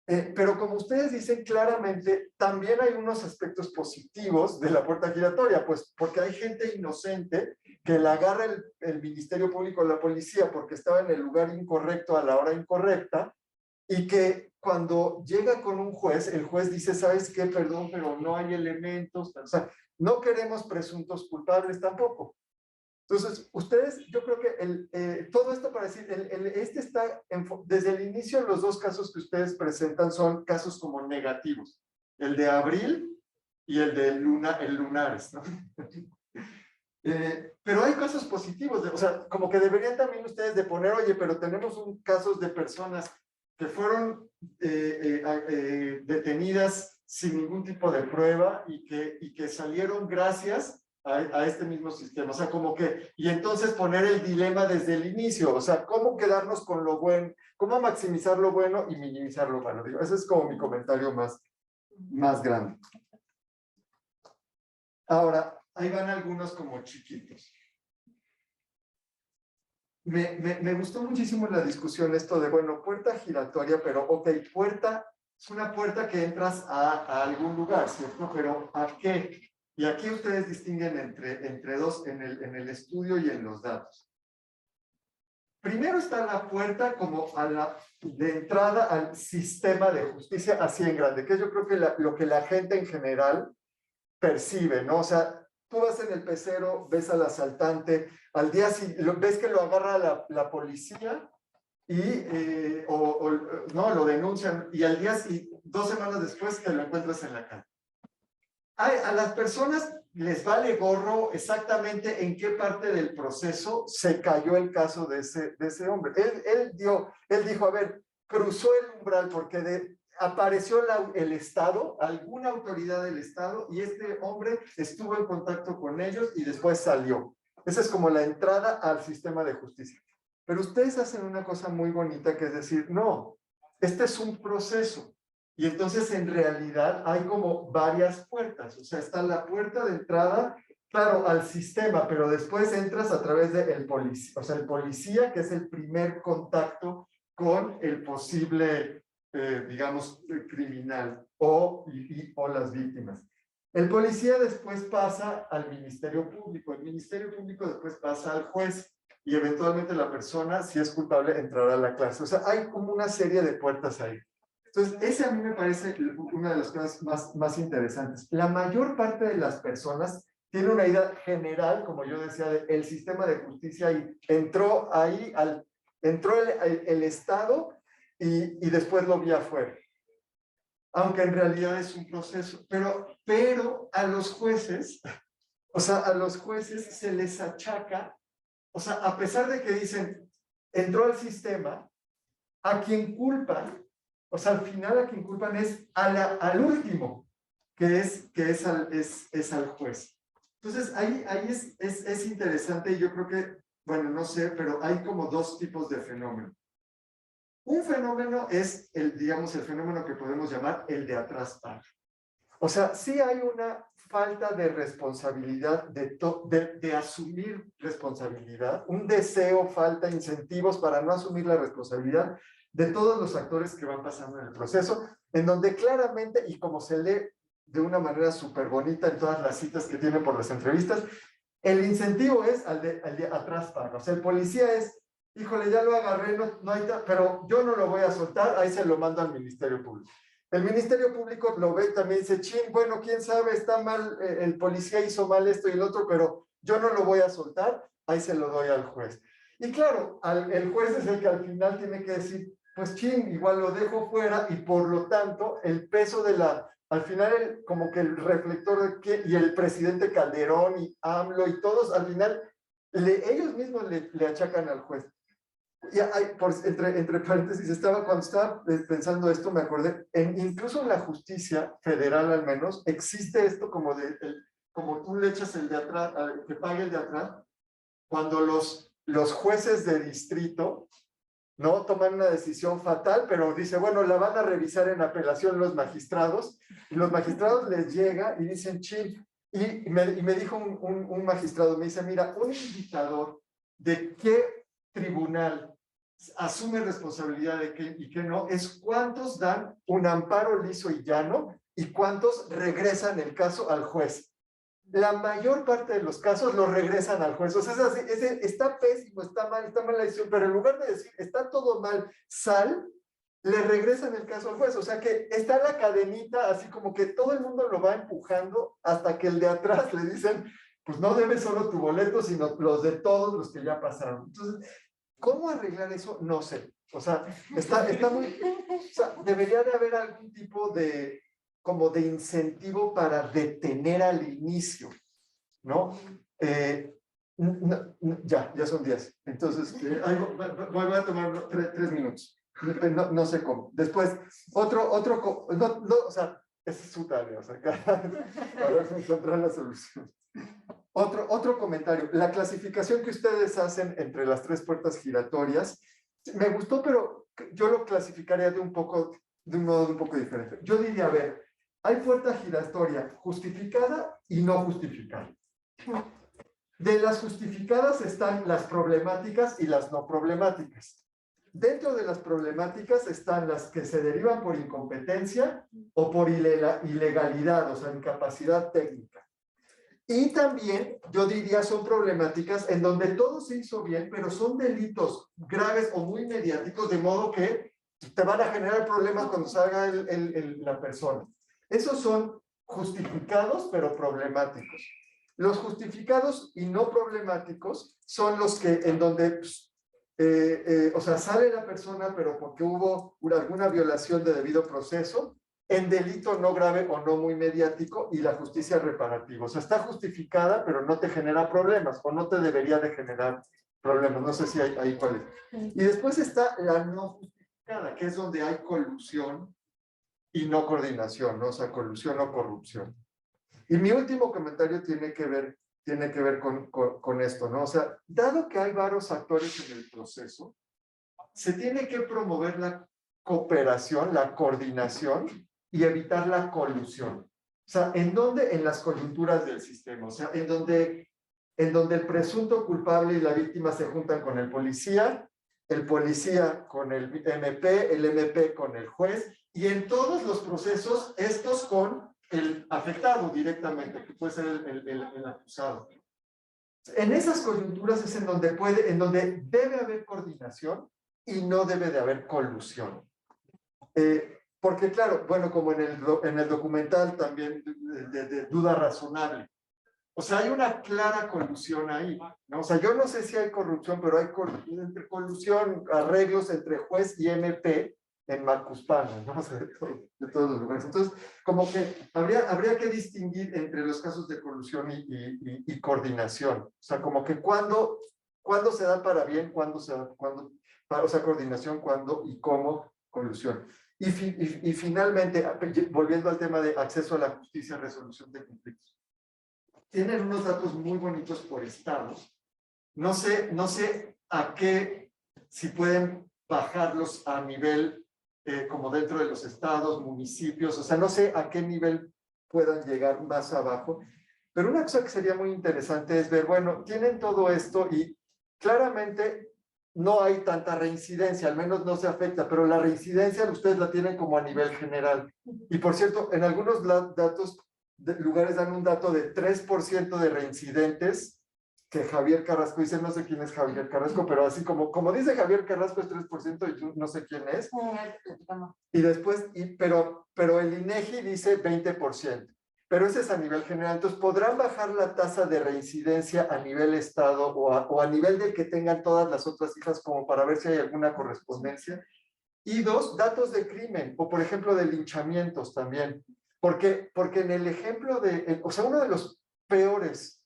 Speaker 2: Pero como ustedes dicen claramente, también hay unos aspectos positivos de la puerta giratoria, pues porque hay gente inocente que la agarra el Ministerio Público o la policía porque estaba en el lugar incorrecto a la hora incorrecta y que cuando llega con un juez, el juez dice, ¿sabes qué? Perdón, pero no hay elementos, o sea, no queremos presuntos culpables tampoco. Entonces, ustedes, yo creo que todo esto para decir, desde el inicio los dos casos que ustedes presentan son casos como negativos. El de Abril y el de Lunares, ¿no? Pero hay casos positivos, o sea, como que deberían también ustedes de poner, oye, pero tenemos casos de personas que fueron detenidas sin ningún tipo de prueba y que salieron gracias a este mismo sistema. O sea, como que, y entonces poner el dilema desde el inicio, o sea, cómo quedarnos con lo bueno, cómo maximizar lo bueno y minimizar lo malo. Digo, ese es como mi comentario más grande. Ahora, ahí van algunos como chiquitos. Me gustó muchísimo la discusión esto de, bueno, puerta giratoria, pero ok, puerta es una puerta que entras a algún lugar, ¿cierto? Pero ¿a qué? Y aquí ustedes distinguen entre dos en el estudio y en los datos. Primero está la puerta como de entrada al sistema de justicia así en grande, que yo creo que lo que la gente en general percibe, ¿no? O sea, tú vas en el pecero, ves al asaltante, al día ves que lo agarra la policía y no, lo denuncian y al día 2 semanas después te lo encuentras en la calle. A las personas les vale gorro exactamente en qué parte del proceso se cayó el caso de ese hombre. Él dijo, a ver, cruzó el umbral porque apareció el Estado, alguna autoridad del Estado, y este hombre estuvo en contacto con ellos y después salió. Esa es como la entrada al sistema de justicia. Pero ustedes hacen una cosa muy bonita, que es decir, no, este es un proceso. Y entonces en realidad hay como varias puertas. O sea, está la puerta de entrada, claro, al sistema, pero después entras a través del policía. O sea, el policía, que es el primer contacto con el posible, digamos, criminal o las víctimas. El policía después pasa al Ministerio Público, el Ministerio Público después pasa al juez y eventualmente la persona, si es culpable, entrará a la cárcel. O sea, hay como una serie de puertas ahí. Entonces, ese a mí me parece una de las cosas más interesantes. La mayor parte de las personas tiene una idea general, como yo decía, del sistema de justicia y entró ahí, entró el Estado y después lo vi afuera. Aunque en realidad es un proceso. Pero a los jueces, o sea, a los jueces se les achaca, o sea, a pesar de que dicen, entró al sistema, a quien culpan, o sea, al final a quien culpan es al último, que es al juez. Entonces, ahí es interesante y yo creo que, bueno, no sé, pero hay como dos tipos de fenómeno. Un fenómeno es digamos, el fenómeno que podemos llamar el de atrás para. O sea, sí hay una falta de responsabilidad, de asumir responsabilidad, un deseo, falta incentivos para no asumir la responsabilidad de todos los actores que van pasando en el proceso, en donde claramente, y como se lee de una manera súper bonita en todas las citas que tienen por las entrevistas, el incentivo es al de atrás para. O sea, el policía es, híjole, ya lo agarré, no hay pero yo no lo voy a soltar, ahí se lo mando al Ministerio Público. El Ministerio Público lo ve también, dice, chin, bueno, quién sabe, está mal, el policía hizo mal esto y el otro, pero yo no lo voy a soltar, ahí se lo doy al juez. Y claro, el juez es el que al final tiene que decir, pues chin, igual lo dejo fuera y por lo tanto el peso de al final como que el reflector y el presidente Calderón y AMLO y todos al final, ellos mismos le achacan al juez. Y entre paréntesis, cuando estaba pensando esto, me acordé, incluso en la justicia federal al menos, existe esto como como tú le echas el de atrás, que pague el de atrás, cuando los jueces de distrito, ¿no? Toman una decisión fatal, pero dice, bueno, la van a revisar en apelación los magistrados, y los magistrados les llega y dicen, chin, y me dijo un magistrado, me dice, mira, un indicador de qué tribunal asume responsabilidad de qué y qué no, es cuántos dan un amparo liso y llano y cuántos regresan el caso al juez. La mayor parte de los casos lo regresan al juez. O sea, está pésimo, está mal la decisión, pero en lugar de decir, está todo mal, le regresan el caso al juez. O sea que está la cadenita, así como que todo el mundo lo va empujando hasta que el de atrás le dicen, pues no debes solo tu boleto, sino los de todos los que ya pasaron. Entonces, ¿cómo arreglar eso? No sé. O sea, está muy... O sea, debería de haber algún tipo de incentivo para detener al inicio, ¿no? Ya son 10. Entonces, voy a tomar 3 minutos. No sé cómo. Después, o sea, esa es su tarea, o sea, para encontrar la solución. Otro comentario. La clasificación que ustedes hacen entre las 3 puertas giratorias, me gustó, pero yo lo clasificaría de un modo un poco diferente. Yo diría, a ver, hay puerta giratoria justificada y no justificada. De las justificadas están las problemáticas y las no problemáticas. Dentro de las problemáticas están las que se derivan por incompetencia o por ilegalidad, o sea, incapacidad técnica. Y también, yo diría, son problemáticas en donde todo se hizo bien, pero son delitos graves o muy mediáticos, de modo que te van a generar problemas cuando salga la persona. Esos son justificados, pero problemáticos. Los justificados y no problemáticos son los que en donde, o sea, sale la persona, pero porque hubo alguna violación de debido proceso, en delito no grave o no muy mediático y la justicia reparativa. O sea, está justificada, pero no te genera problemas o no te debería de generar problemas. No sé si hay cuál es. Y después está la no justificada, que es donde hay colusión y no coordinación, ¿no? O sea, colusión o corrupción. Y mi último comentario tiene que ver con esto, ¿no? O sea, dado que hay varios actores en el proceso, se tiene que promover la cooperación, la coordinación y evitar la colusión. O sea, ¿en dónde? En las coyunturas del sistema. O sea, en donde el presunto culpable y la víctima se juntan con el policía el policía con el MP con el juez, y en todos los procesos, estos con el afectado directamente, que puede ser el acusado. En esas coyunturas es en donde debe haber coordinación y no debe de haber colusión. Porque claro, bueno, como en el documental también de duda razonable, o sea, hay una clara colusión ahí, ¿no? O sea, yo no sé si hay corrupción, pero hay colusión, arreglos entre juez y MP en Macuspana, ¿no? O sea, de todos los lugares. Entonces, como que habría que distinguir entre los casos de colusión y coordinación. O sea, como que cuándo se da para bien, cuándo se da, o sea, coordinación, cuándo y cómo colusión. Y finalmente, volviendo al tema de acceso a la justicia, resolución de conflictos. Tienen unos datos muy bonitos por estados. No sé a qué, si pueden bajarlos a nivel como dentro de los estados, municipios, o sea, no sé a qué nivel puedan llegar más abajo. Pero una cosa que sería muy interesante es ver, bueno, tienen todo esto y claramente no hay tanta reincidencia, al menos no se afecta, pero la reincidencia ustedes la tienen como a nivel general. Y por cierto, en algunos datos, lugares dan un dato de 3% de reincidentes, que Javier Carrasco dice, no sé quién es Javier Carrasco, pero así como dice Javier Carrasco es 3% y yo no sé quién es. Y después, pero el INEGI dice 20%. Pero ese es a nivel general. Entonces, ¿podrán bajar la tasa de reincidencia a nivel estado o a nivel del que tengan todas las otras cifras como para ver si hay alguna correspondencia? Y dos, datos de crimen o, por ejemplo, de linchamientos también. Porque en el ejemplo o sea, uno de los peores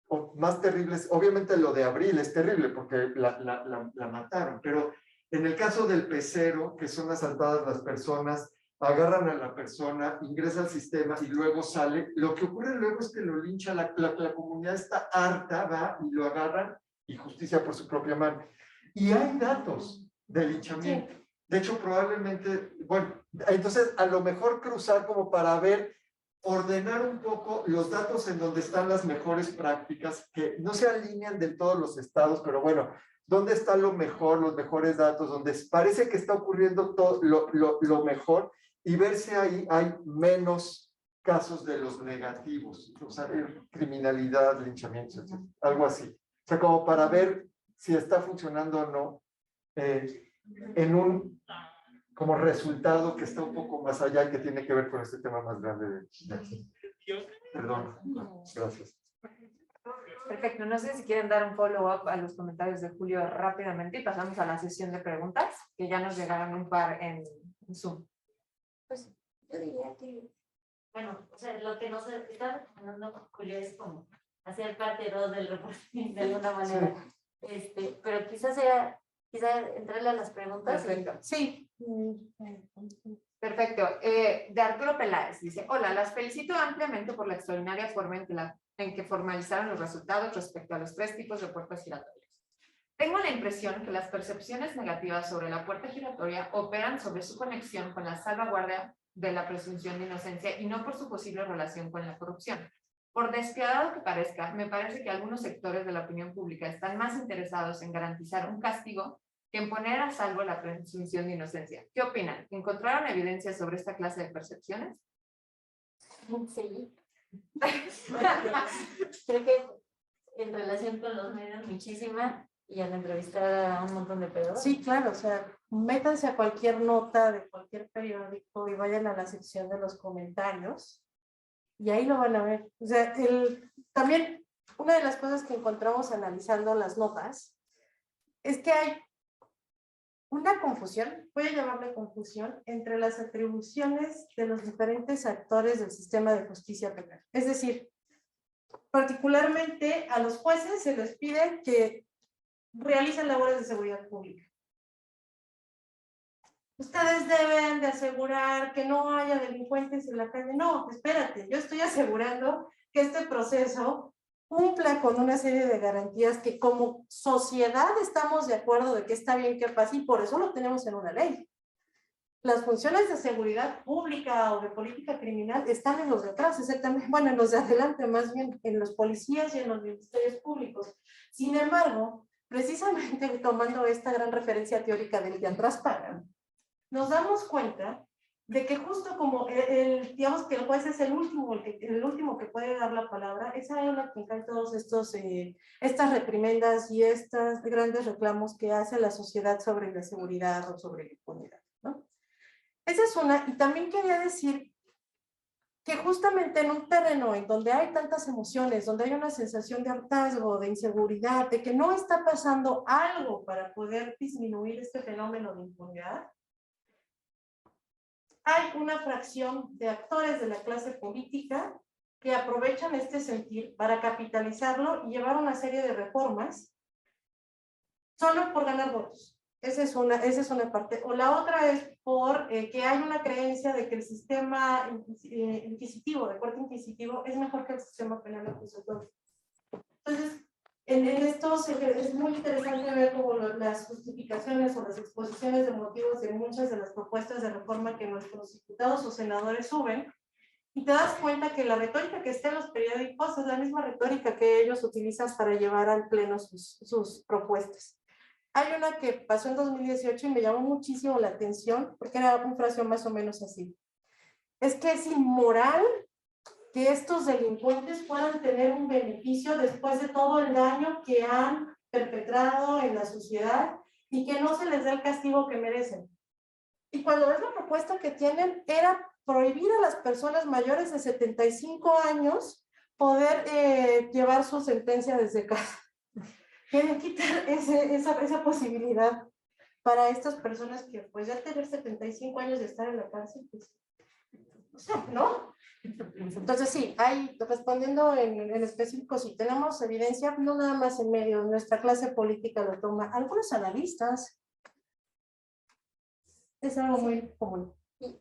Speaker 2: o más terribles, obviamente lo de Abril es terrible porque la mataron, pero en el caso del pecero, que son asaltadas las personas, agarran a la persona, ingresa al sistema y luego sale. Lo que ocurre luego es que lo lincha, la comunidad está harta, va y lo agarran y justicia por su propia mano. Y hay datos de linchamiento. Sí. De hecho, probablemente, bueno, entonces a lo mejor cruzar como para ver, ordenar un poco los datos en donde están las mejores prácticas, que no se alinean de todos los estados, pero bueno, ¿dónde está lo mejor, los mejores datos? Donde parece que está ocurriendo todo lo mejor y ver si ahí hay menos casos de los negativos, o sea, criminalidad, linchamientos, etc. Algo así. O sea, como para ver si está funcionando o no en un como resultado que está un poco más allá y que tiene que ver con este tema más grande de aquí. Perdón. Gracias.
Speaker 1: Perfecto. No sé si quieren dar un follow-up a los comentarios de Julio rápidamente y pasamos a la sesión de preguntas, que ya nos llegaron un par en Zoom.
Speaker 4: Pues yo diría que, bueno, o sea, lo que nos está recomendando Julio es como hacer parte 2 del reporte de alguna manera. Sí. Pero quizás entrarle a las preguntas.
Speaker 1: Perfecto.
Speaker 3: Sí.
Speaker 1: Perfecto. De Arturo Peláez dice, hola, las felicito ampliamente por la extraordinaria forma en que formalizaron los resultados respecto a los 3 tipos de puertas giratorias. Tengo la impresión que las percepciones negativas sobre la puerta giratoria operan sobre su conexión con la salvaguardia de la presunción de inocencia y no por su posible relación con la corrupción. Por despiadado que parezca, me parece que algunos sectores de la opinión pública están más interesados en garantizar un castigo que en poner a salvo la presunción de inocencia. ¿Qué opinan? ¿Encontraron evidencia sobre esta clase de percepciones?
Speaker 4: Sí. Creo que en relación con los medios muchísima y al entrevistar a un montón de periodistas.
Speaker 3: Sí, claro, o sea, métanse a cualquier nota de cualquier periódico y vayan a la sección de los comentarios y ahí lo van a ver. O sea, también una de las cosas que encontramos analizando las notas es que hay una confusión, voy a llamarle confusión, entre las atribuciones de los diferentes actores del sistema de justicia penal. Es decir, particularmente a los jueces se les pide que realicen labores de seguridad pública. Ustedes deben de asegurar que no haya delincuentes en la calle. No, espérate, yo estoy asegurando que este proceso cumpla con una serie de garantías que como sociedad estamos de acuerdo de que está bien que pase y por eso lo tenemos en una ley. Las funciones de seguridad pública o de política criminal están en los de atrás, exactamente, bueno, en los de adelante, más bien en los policías y en los ministerios públicos. Sin embargo, precisamente tomando esta gran referencia teórica del de atrás pagan, nos damos cuenta de que justo como digamos que el juez es el último que puede dar la palabra, es a él a quien caen todos estas reprimendas y estos grandes reclamos que hace la sociedad sobre la seguridad o sobre la impunidad, ¿no? Esa es una, y también quería decir que justamente en un terreno en donde hay tantas emociones, donde hay una sensación de hartazgo, de inseguridad, de que no está pasando algo para poder disminuir este fenómeno de impunidad, hay una fracción de actores de la clase política que aprovechan este sentir para capitalizarlo y llevar una serie de reformas solo por ganar votos. Esa es una parte. O la otra es por que hay una creencia de que el sistema inquisitivo, de corte inquisitivo, es mejor que el sistema penal acusatorio. Entonces, en esto es muy interesante ver cómo las justificaciones o las exposiciones de motivos de muchas de las propuestas de reforma que nuestros diputados o senadores suben, y te das cuenta que la retórica que está en los periódicos es la misma retórica que ellos utilizan para llevar al pleno sus propuestas. Hay una que pasó en 2018 y me llamó muchísimo la atención porque era una frase más o menos así. Es que es inmoral que estos delincuentes puedan tener un beneficio después de todo el daño que han perpetrado en la sociedad y que no se les dé el castigo que merecen. Y cuando ves la propuesta que tienen, era prohibir a las personas mayores de 75 años poder llevar su sentencia desde casa. Quieren quitar esa posibilidad para estas personas que pues ya tener 75 años de estar en la cárcel, pues, o sea, ¿no? Entonces sí, respondiendo en específico, si tenemos evidencia, no nada más en medio, nuestra clase política lo toma, algunos analistas, es algo muy común.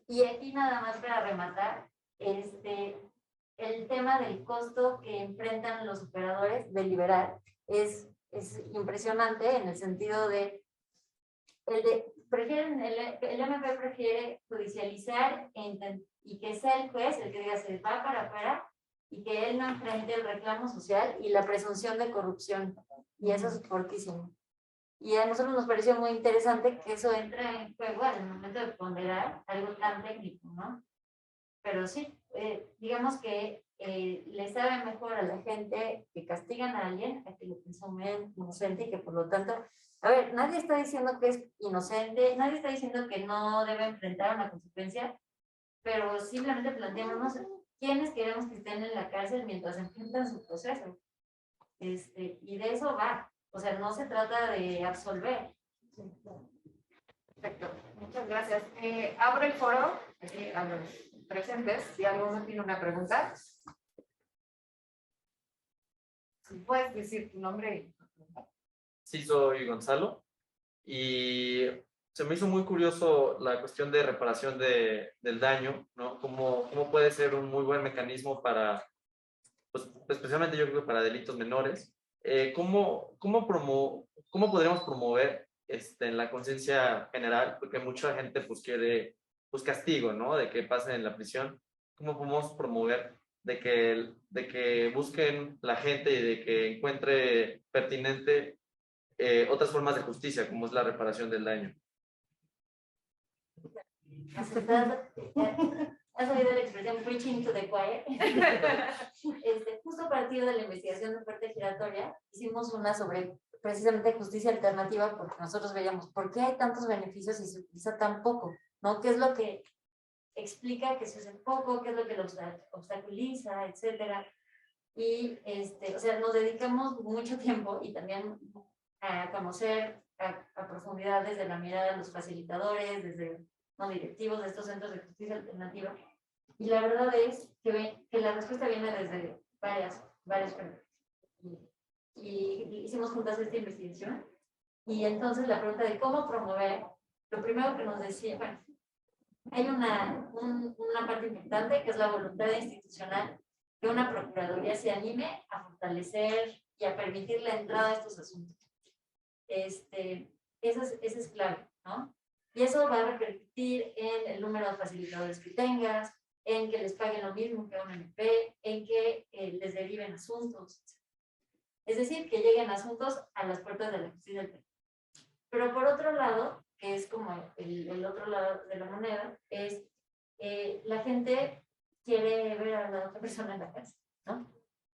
Speaker 4: Y aquí nada más para rematar, el tema del costo que enfrentan los operadores de liberar es impresionante en el sentido de, el MP prefiere judicializar y que sea el juez el que diga se va para afuera y que él no enfrente el reclamo social y la presunción de corrupción. Y eso es fortísimo. Y a nosotros nos pareció muy interesante que eso entra en juego en el momento de ponderar algo tan técnico, ¿no? Pero sí, digamos que le sabe mejor a la gente que castigan a alguien a que lo presumen inocente y que por lo tanto, a ver, nadie está diciendo que es inocente, nadie está diciendo que no debe enfrentar una consecuencia, pero simplemente planteémonos quiénes queremos que estén en la cárcel mientras enfrentan su proceso. Y de eso va. O sea, no se trata de absolver.
Speaker 1: Perfecto, muchas gracias. Abro el foro a los presentes. Si alguno tiene una pregunta, si puedes decir tu nombre.
Speaker 5: Sí, soy Gonzalo y se me hizo muy curioso la cuestión de reparación del daño, ¿no? ¿Cómo puede ser un muy buen mecanismo para, pues, especialmente yo creo que para delitos menores? ¿Cómo podríamos promover en la conciencia general? Porque mucha gente pues quiere pues, castigo, ¿no? De que pasen en la prisión. ¿Cómo podemos promover de que busquen la gente y de que encuentre pertinente otras formas de justicia, como es la reparación del daño?
Speaker 4: ¿Has oído la expresión preaching to the choir? Justo a partir de la investigación de oferta giratoria, hicimos una sobre precisamente justicia alternativa, porque nosotros veíamos por qué hay tantos beneficios y se utiliza tan poco, ¿no? ¿Qué es lo que explica que se usa poco? ¿Qué es lo que lo obstaculiza, etcétera? Y, o sea, nos dedicamos mucho tiempo y también a conocer a profundidad desde la mirada de los facilitadores, desde no directivos de estos centros de justicia alternativa. Y la verdad es que la respuesta viene desde varias preguntas. Y hicimos juntas esta investigación. Y entonces la pregunta de cómo promover, lo primero que nos decía, bueno, hay una parte importante que es la voluntad institucional, que una procuraduría se anime a fortalecer y a permitir la entrada a estos asuntos. Eso es clave, ¿no? Y eso va a repercutir en el número de facilitadores que tengas, en que les paguen lo mismo que a un MP, en que les deriven asuntos. Es decir, que lleguen asuntos a las puertas de la justicia alternativa. Pero por otro lado, que es como el otro lado de la moneda, es la gente quiere ver a la otra persona en la cárcel, ¿no?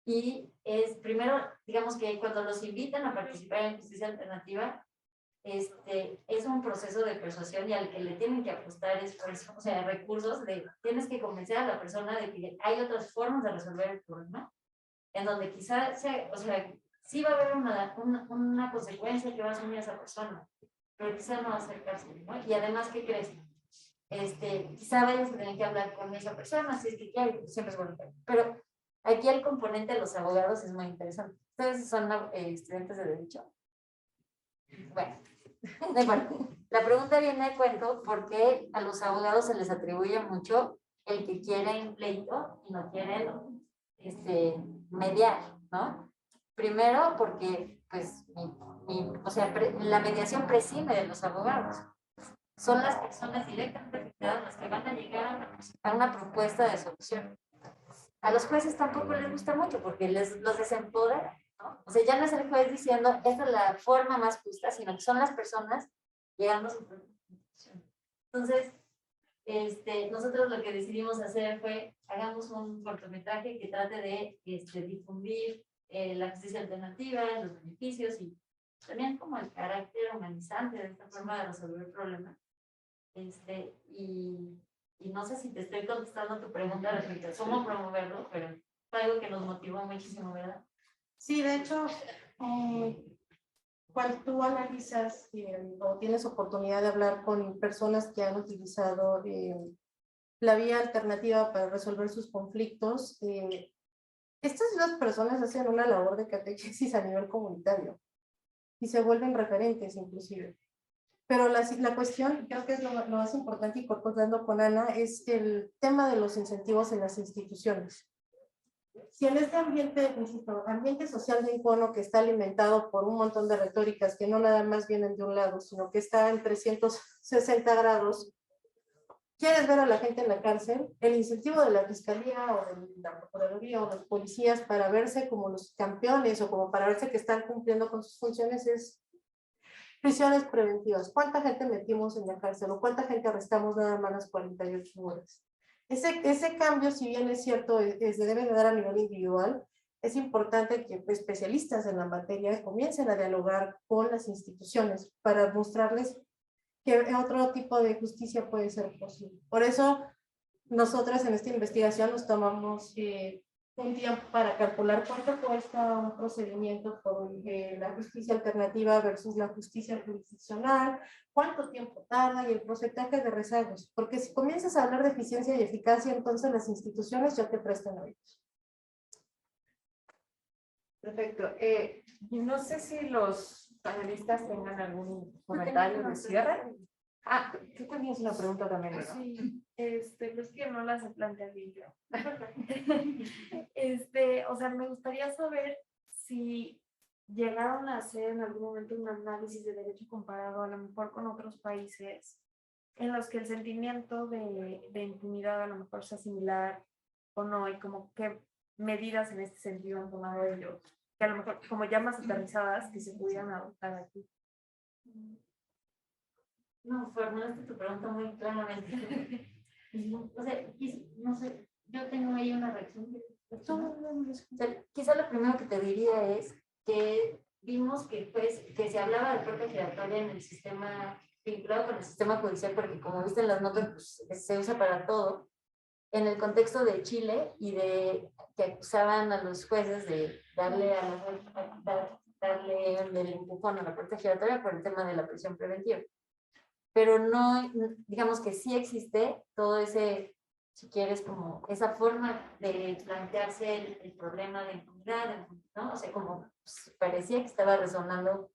Speaker 4: Y es primero, digamos que cuando los invitan a participar en justicia alternativa, es un proceso de persuasión y al que le tienen que apostar esfuerzo, o sea, recursos, tienes que convencer a la persona de que hay otras formas de resolver el problema, en donde quizás, o sea, sí va a haber una consecuencia que va a asumir esa persona, pero quizás no va a ser cárcel, ¿no? Y además, ¿qué crees? Quizá vayas a tener que hablar con esa persona, si es que quiere, siempre es voluntario. Pero aquí el componente de los abogados es muy interesante. ¿Ustedes son estudiantes de Derecho? Bueno, no importa. La pregunta viene de cuento porque a los abogados se les atribuye mucho el que quieren pleito y no quieren mediar, ¿no? Primero porque, pues, o sea, la mediación prescinde de los abogados. Son las personas directamente afectadas las que van a llegar a una propuesta de solución. A los jueces tampoco les gusta mucho porque los desempodera, ¿no? O sea, ya no es el juez diciendo esta es la forma más justa, sino que son las personas llegando a su propia conclusión. Entonces, nosotros lo que decidimos hacer fue hagamos un cortometraje que trate de difundir la justicia alternativa, los beneficios y también como el carácter humanizante de esta forma de resolver el problema. Y no sé si te estoy contestando tu pregunta respecto a cómo promoverlo, pero fue algo que nos motivó muchísimo, ¿verdad?
Speaker 3: Sí, de hecho, cuando tú analizas o tienes oportunidad de hablar con personas que han utilizado la vía alternativa para resolver sus conflictos, estas dos personas hacen una labor de catequesis a nivel comunitario y se vuelven referentes inclusive. Pero la cuestión, creo que es lo más importante y cortando con Ana, es el tema de los incentivos en las instituciones. Si en este ambiente, insisto, ambiente social de icono que está alimentado por un montón de retóricas que no nada más vienen de un lado, sino que está en 360 grados, quieres ver a la gente en la cárcel, el incentivo de la fiscalía o de la procuraduría o de los policías para verse como los campeones o como para verse que están cumpliendo con sus funciones es prisiones preventivas. ¿Cuánta gente metimos en la cárcel o cuánta gente arrestamos nada más las 48 horas? Ese cambio, si bien es cierto, se debe de dar a nivel individual, es importante que especialistas en la materia comiencen a dialogar con las instituciones para mostrarles que otro tipo de justicia puede ser posible. Por eso, nosotras en esta investigación nos tomamos un tiempo para calcular cuánto cuesta un procedimiento por la justicia alternativa versus la justicia jurisdiccional, cuánto tiempo tarda y el porcentaje de rezagos. Porque si comienzas a hablar de eficiencia y eficacia, entonces las instituciones ya te prestan oídos.
Speaker 1: Perfecto. No sé si los panelistas tengan algún comentario de cierre. Ah, tú tenías una pregunta también, ¿verdad?
Speaker 6: Sí, pues que no las he planteado bien yo. O sea, me gustaría saber si llegaron a hacer en algún momento un análisis de derecho comparado a lo mejor con otros países en los que el sentimiento de impunidad a lo mejor sea similar o no, y como qué medidas en este sentido han tomado ellos, que a lo mejor como ya más aterrizadas que se pudieran adoptar aquí.
Speaker 4: No, formulaste tu pregunta muy claramente. O sea, no sé, yo tengo ahí una reacción. Quizá lo primero que te diría es que vimos que se hablaba de puerta giratoria en el sistema, vinculado con el sistema judicial, porque como viste en las notas, pues, se usa para todo. En el contexto de Chile y de que acusaban a los jueces de darle el empujón a la puerta giratoria por el tema de la prisión preventiva. Pero no, digamos que sí existe todo ese, si quieres, como esa forma de plantearse el problema de impunidad, ¿no? O sea, como pues, parecía que estaba resonando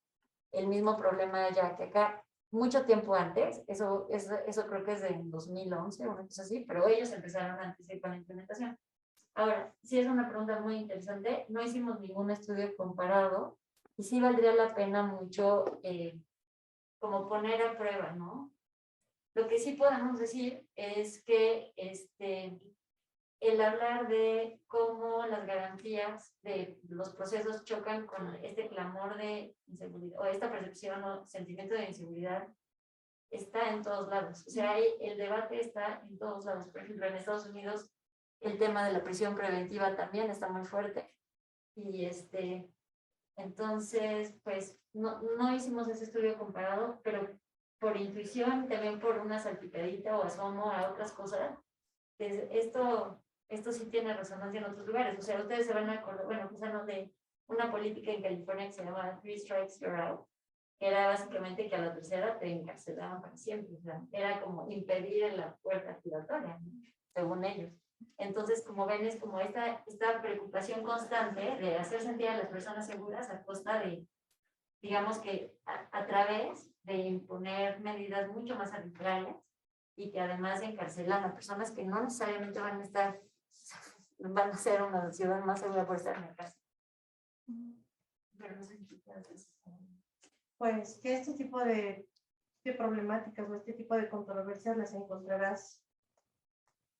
Speaker 4: el mismo problema ya que acá, mucho tiempo antes, eso creo que es de 2011 o una cosa así, pero ellos empezaron antes con la implementación. Ahora, sí es una pregunta muy interesante, no hicimos ningún estudio comparado y sí valdría la pena mucho como poner a prueba, ¿no? Lo que sí podemos decir es que el hablar de cómo las garantías de los procesos chocan con este clamor de inseguridad, o esta percepción o sentimiento de inseguridad, está en todos lados. O sea, el debate está en todos lados. Por ejemplo, en Estados Unidos, el tema de la prisión preventiva también está muy fuerte. Y entonces, pues, no hicimos ese estudio comparado, pero por intuición, también por una salpicadita o asomo a otras cosas, esto sí tiene resonancia en otros lugares. O sea, ustedes se van a acordar, bueno, pues de una política en California que se llama 3 Strikes You're Out, que era básicamente que a la tercera te encarcelaban para siempre. O sea, era como impedir la puerta giratoria, ¿no? Según ellos. Entonces, como ven, es como esta preocupación constante de hacer sentir a las personas seguras a costa de, digamos que a través de imponer medidas mucho más arbitrarias y que además encarcelan a personas que no necesariamente van a ser una ciudad más segura por estar en la casa. Pero no sé qué haces.
Speaker 3: Pues que este tipo de problemáticas o este tipo de controversias las encontrarás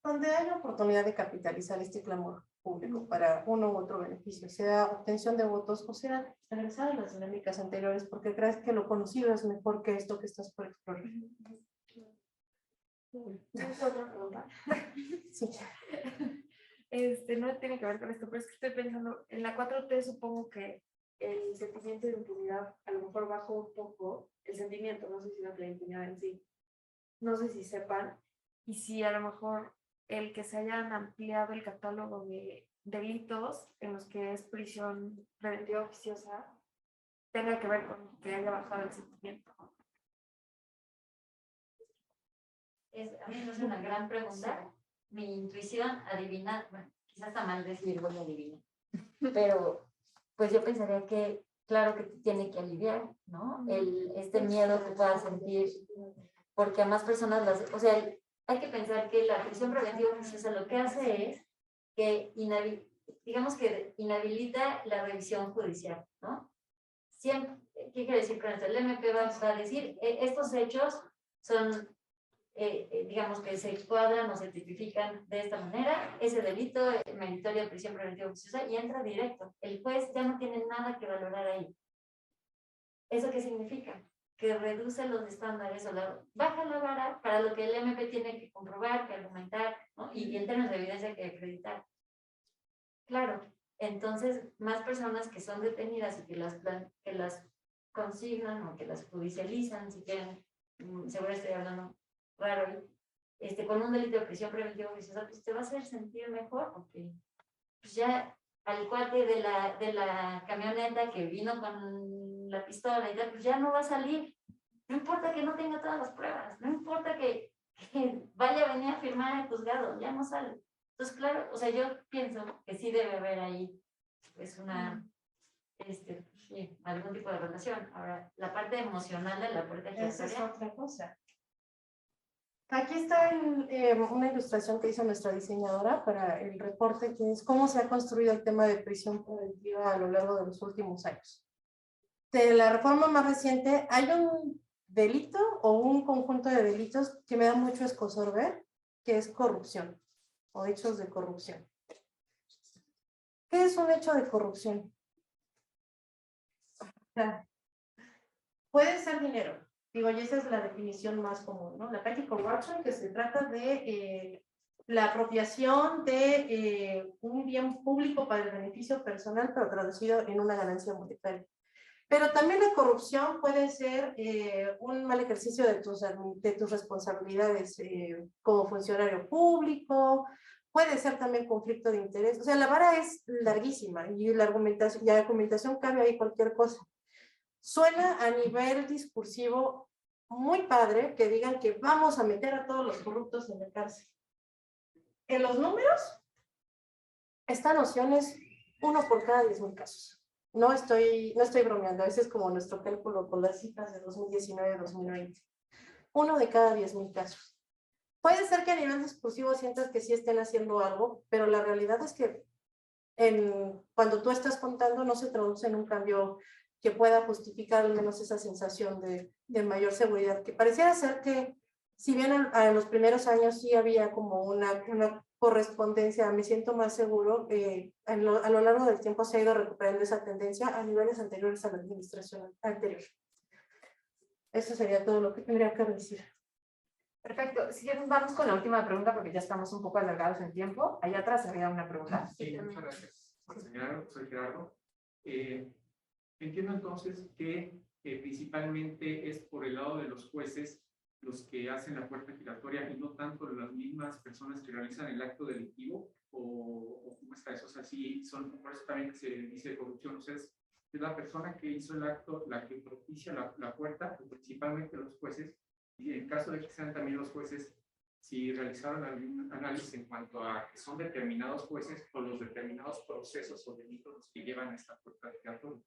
Speaker 3: donde hay oportunidad de capitalizar este clamor público para uno u otro beneficio, sea obtención de votos o sea regresar a las dinámicas anteriores porque crees que lo conocido es mejor que esto que estás por explorar.
Speaker 6: ¿Tienes otra pregunta?
Speaker 3: Sí.
Speaker 6: No tiene que ver con esto, pero es que estoy pensando, en la 4T supongo que el sentimiento de impunidad a lo mejor bajó un poco, el sentimiento, no sé si la impunidad en sí, no sé si sepan, y si a lo mejor el que se hayan ampliado el catálogo de delitos en los que es prisión preventiva oficiosa tenga que ver con que haya bajado el sentimiento.
Speaker 4: A mí no es una gran pregunta. Mi intuición adivina, bueno, quizás está mal decir voy a adivinar, pero pues yo pensaría que claro que tiene que aliviar, ¿no? Este miedo que puedas sentir, porque a más personas o sea, hay que pensar que la prisión preventiva oficiosa lo que hace es que digamos que inhabilita la revisión judicial, ¿no? Siempre, ¿qué quiere decir con esto? El MP va a decir, estos hechos son digamos que se cuadran o se tipifican de esta manera, ese delito meritorio de prisión preventiva oficiosa y entra directo. El juez ya no tiene nada que valorar ahí. ¿Eso qué significa? Que reduce los estándares o baja la vara para lo que el MP tiene que comprobar, que argumentar, ¿no? Y en términos de evidencia que acreditar. Claro, entonces más personas que son detenidas y que las consignan o que las judicializan, si quieren, seguro estoy hablando raro, con un delito de prisión preventiva oficiosa, pues te va a hacer sentir mejor, porque pues ya al cuate de la camioneta que vino con la pistola y tal, pues ya no va a salir. No importa que no tenga todas las pruebas, no importa que vaya a venir a firmar al juzgado, ya no sale. Entonces, claro, o sea, yo pienso que sí debe haber ahí pues sí, algún tipo de relación. Ahora, la parte emocional de la puerta giratoria.
Speaker 3: Esa es otra cosa. Aquí está una ilustración que hizo nuestra diseñadora para el reporte, que es cómo se ha construido el tema de prisión preventiva a lo largo de los últimos años. De la reforma más reciente, hay un delito o un conjunto de delitos que me da mucho escozor ver, que es corrupción o hechos de corrupción. ¿Qué es un hecho de corrupción? Puede ser dinero. Digo, y esa es la definición más común, ¿no? La petty corruption, que se trata de la apropiación de un bien público para el beneficio personal, pero traducido en una ganancia monetaria. Pero también la corrupción puede ser un mal ejercicio de tus responsabilidades como funcionario público, puede ser también conflicto de interés. O sea, la vara es larguísima y la argumentación cabe ahí cualquier cosa. Suena a nivel discursivo muy padre que digan que vamos a meter a todos los corruptos en la cárcel. En los números, esta noción es 1 por cada 10,000 casos. No estoy bromeando, ese es como nuestro cálculo con las cifras de 2019-2020. 1 de cada 10,000 casos. Puede ser que a nivel discursivo sientas que sí estén haciendo algo, pero la realidad es que cuando tú estás contando no se traduce en un cambio que pueda justificar al menos esa sensación de mayor seguridad, que pareciera ser que, si bien en los primeros años sí había como una correspondencia, me siento más seguro, a lo largo del tiempo se ha ido recuperando esa tendencia a niveles anteriores a la administración anterior. Eso sería todo lo que tendría que decir.
Speaker 1: Perfecto. Si quieren, vamos con la última pregunta porque ya estamos un poco alargados en tiempo. Allá atrás había una pregunta.
Speaker 7: Sí, muchas gracias. Soy Gerardo. Entiendo entonces que principalmente es por el lado de los jueces los que hacen la puerta giratoria y no tanto las mismas personas que realizan el acto delictivo, o cómo está eso. O sea, sí, son, por eso también se dice corrupción. O sea, es la persona que hizo el acto la que propicia la puerta, principalmente los jueces, y en caso de que sean también los jueces, si realizaron algún análisis en cuanto a que son determinados jueces o los determinados procesos o delitos los que llevan a esta puerta giratoria.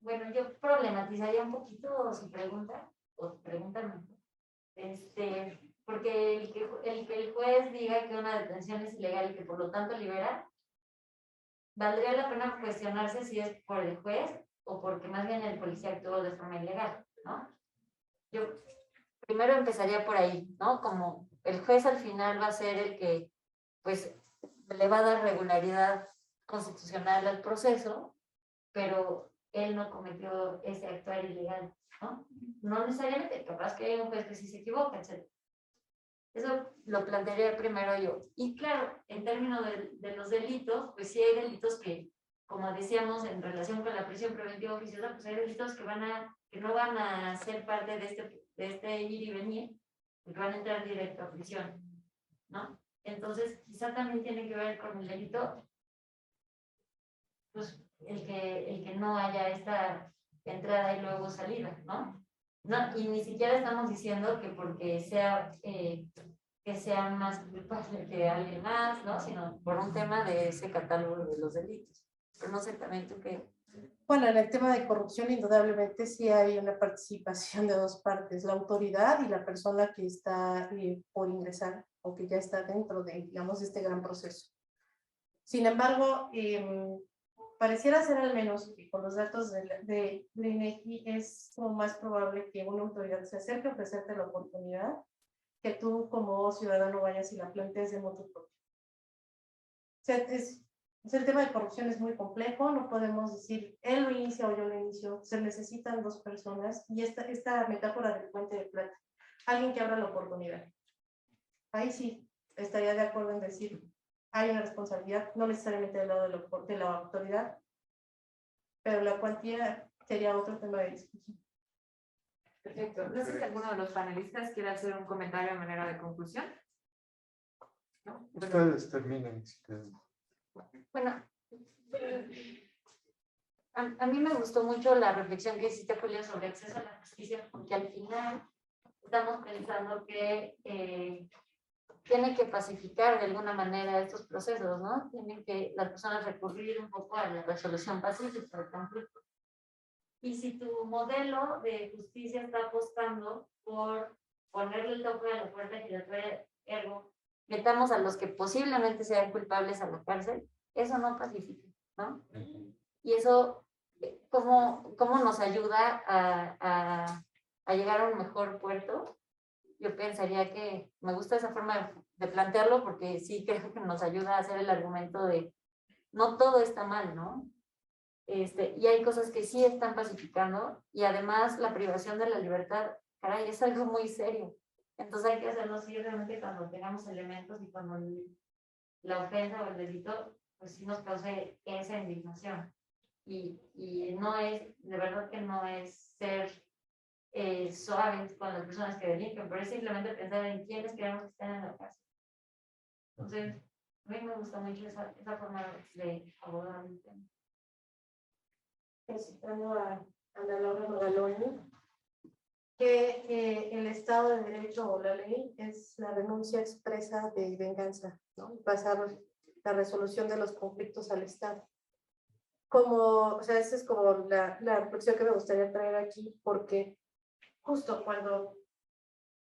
Speaker 4: Bueno, yo problematizaría un poquito su pregunta, o su pregunta mejor. Porque el que el juez diga que una detención es ilegal y que por lo tanto libera, valdría la pena cuestionarse si es por el juez o porque más bien el policía actuó de forma ilegal, ¿no? Yo primero empezaría por ahí, ¿no? Como el juez al final va a ser el que, pues, le va a dar regularidad constitucional al proceso, pero él no cometió ese actuar ilegal, ¿no? No necesariamente, capaz que hay un juez que sí se equivoca, etc. Eso lo plantearía primero yo. Y claro, en términos de los delitos, pues sí hay delitos que, como decíamos en relación con la prisión preventiva oficiosa, pues hay delitos que no van a ser parte de este ir y venir, que van a entrar directo a prisión, ¿no? Entonces, quizá también tiene que ver con el delito, pues el que no haya esta entrada y luego salida, ¿no? No, y ni siquiera estamos diciendo que porque sea que sea más culpable que alguien más, ¿no? Sino por un tema de ese catálogo de los delitos. Pero no sé también tú qué.
Speaker 3: Bueno, en el tema de corrupción, indudablemente sí hay una participación de dos partes, la autoridad y la persona que está por ingresar o que ya está dentro de, digamos, este gran proceso. Sin embargo, pareciera ser al menos que con los datos de INEGI es como más probable que una autoridad se acerque a ofrecerte la oportunidad que tú como ciudadano vayas y la plantees de modo propio. O sea, el tema de corrupción es muy complejo, no podemos decir él lo inicia o yo lo inicio, se necesitan dos personas y esta metáfora del puente de plata, alguien que abra la oportunidad. Ahí sí estaría de acuerdo en decir hay una responsabilidad, no necesariamente del lado de la autoridad, pero la cuantía sería otro tema de discusión.
Speaker 1: Perfecto. No sé si alguno de los panelistas quiere hacer un comentario de manera de conclusión. ¿No?
Speaker 2: Ustedes terminen si quieren.
Speaker 4: Bueno, a mí me gustó mucho la reflexión que hiciste, Julio, sobre acceso a la justicia, porque al final estamos pensando que tiene que pacificar de alguna manera estos procesos, ¿no? Tienen que las personas recurrir un poco a la resolución pacífica del conflicto. Y si tu modelo de justicia está apostando por ponerle el tope a la puerta giratoria, ergo, metamos a los que posiblemente sean culpables a la cárcel, eso no pacifica, ¿no? Y eso, ¿cómo nos ayuda a llegar a un mejor puerto? Yo pensaría que me gusta esa forma de plantearlo porque sí creo que nos ayuda a hacer el argumento de no todo está mal, ¿no? Y hay cosas que sí están pacificando y además la privación de la libertad, caray, es algo muy serio. Entonces hay que hacerlo sí realmente cuando tengamos elementos y cuando la ofensa o el delito, pues sí nos cause esa indignación. Y no es, de verdad que no es ser suaves con las personas que delinquen, pero es simplemente pensar en quiénes queremos que estén en la cárcel. Entonces, a mí me gusta mucho esa forma de abordar el tema.
Speaker 3: Citando a Ana Laura Magaloni, que el Estado de Derecho o la ley es la renuncia expresa de venganza, ¿no? Pasar la resolución de los conflictos al Estado. O sea, esa es como la reflexión que me gustaría traer aquí, porque justo cuando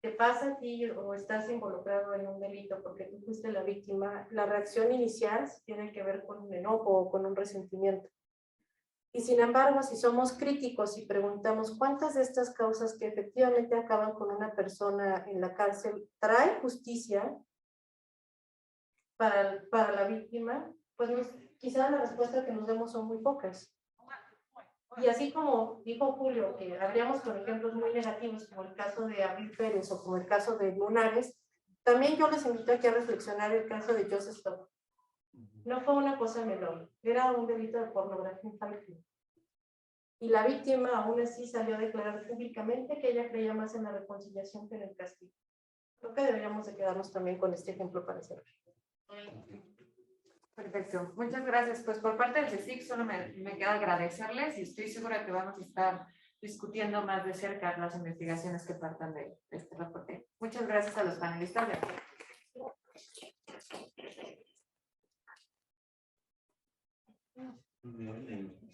Speaker 3: te pasa a ti o estás involucrado en un delito porque tú fuiste la víctima, la reacción inicial tiene que ver con un enojo o con un resentimiento. Y sin embargo, si somos críticos y preguntamos cuántas de estas causas que efectivamente acaban con una persona en la cárcel trae justicia para la víctima, pues quizás la respuesta que nos demos son muy pocas. Y así como dijo Julio, que habríamos con ejemplos muy negativos, como el caso de Abril Pérez o como el caso de Lunares, también yo les invito aquí a reflexionar el caso de Joseph Stop. No fue una cosa menor, era un delito de pornografía infantil. Y la víctima aún así salió a declarar públicamente que ella creía más en la reconciliación que en el castigo. Creo que deberíamos de quedarnos también con este ejemplo para cerrar.
Speaker 1: Perfecto, muchas gracias. Pues por parte del CSIC solo me queda agradecerles y estoy segura que vamos a estar discutiendo más de cerca las investigaciones que partan de este reporte. Muchas gracias a los panelistas.
Speaker 5: Muy bien.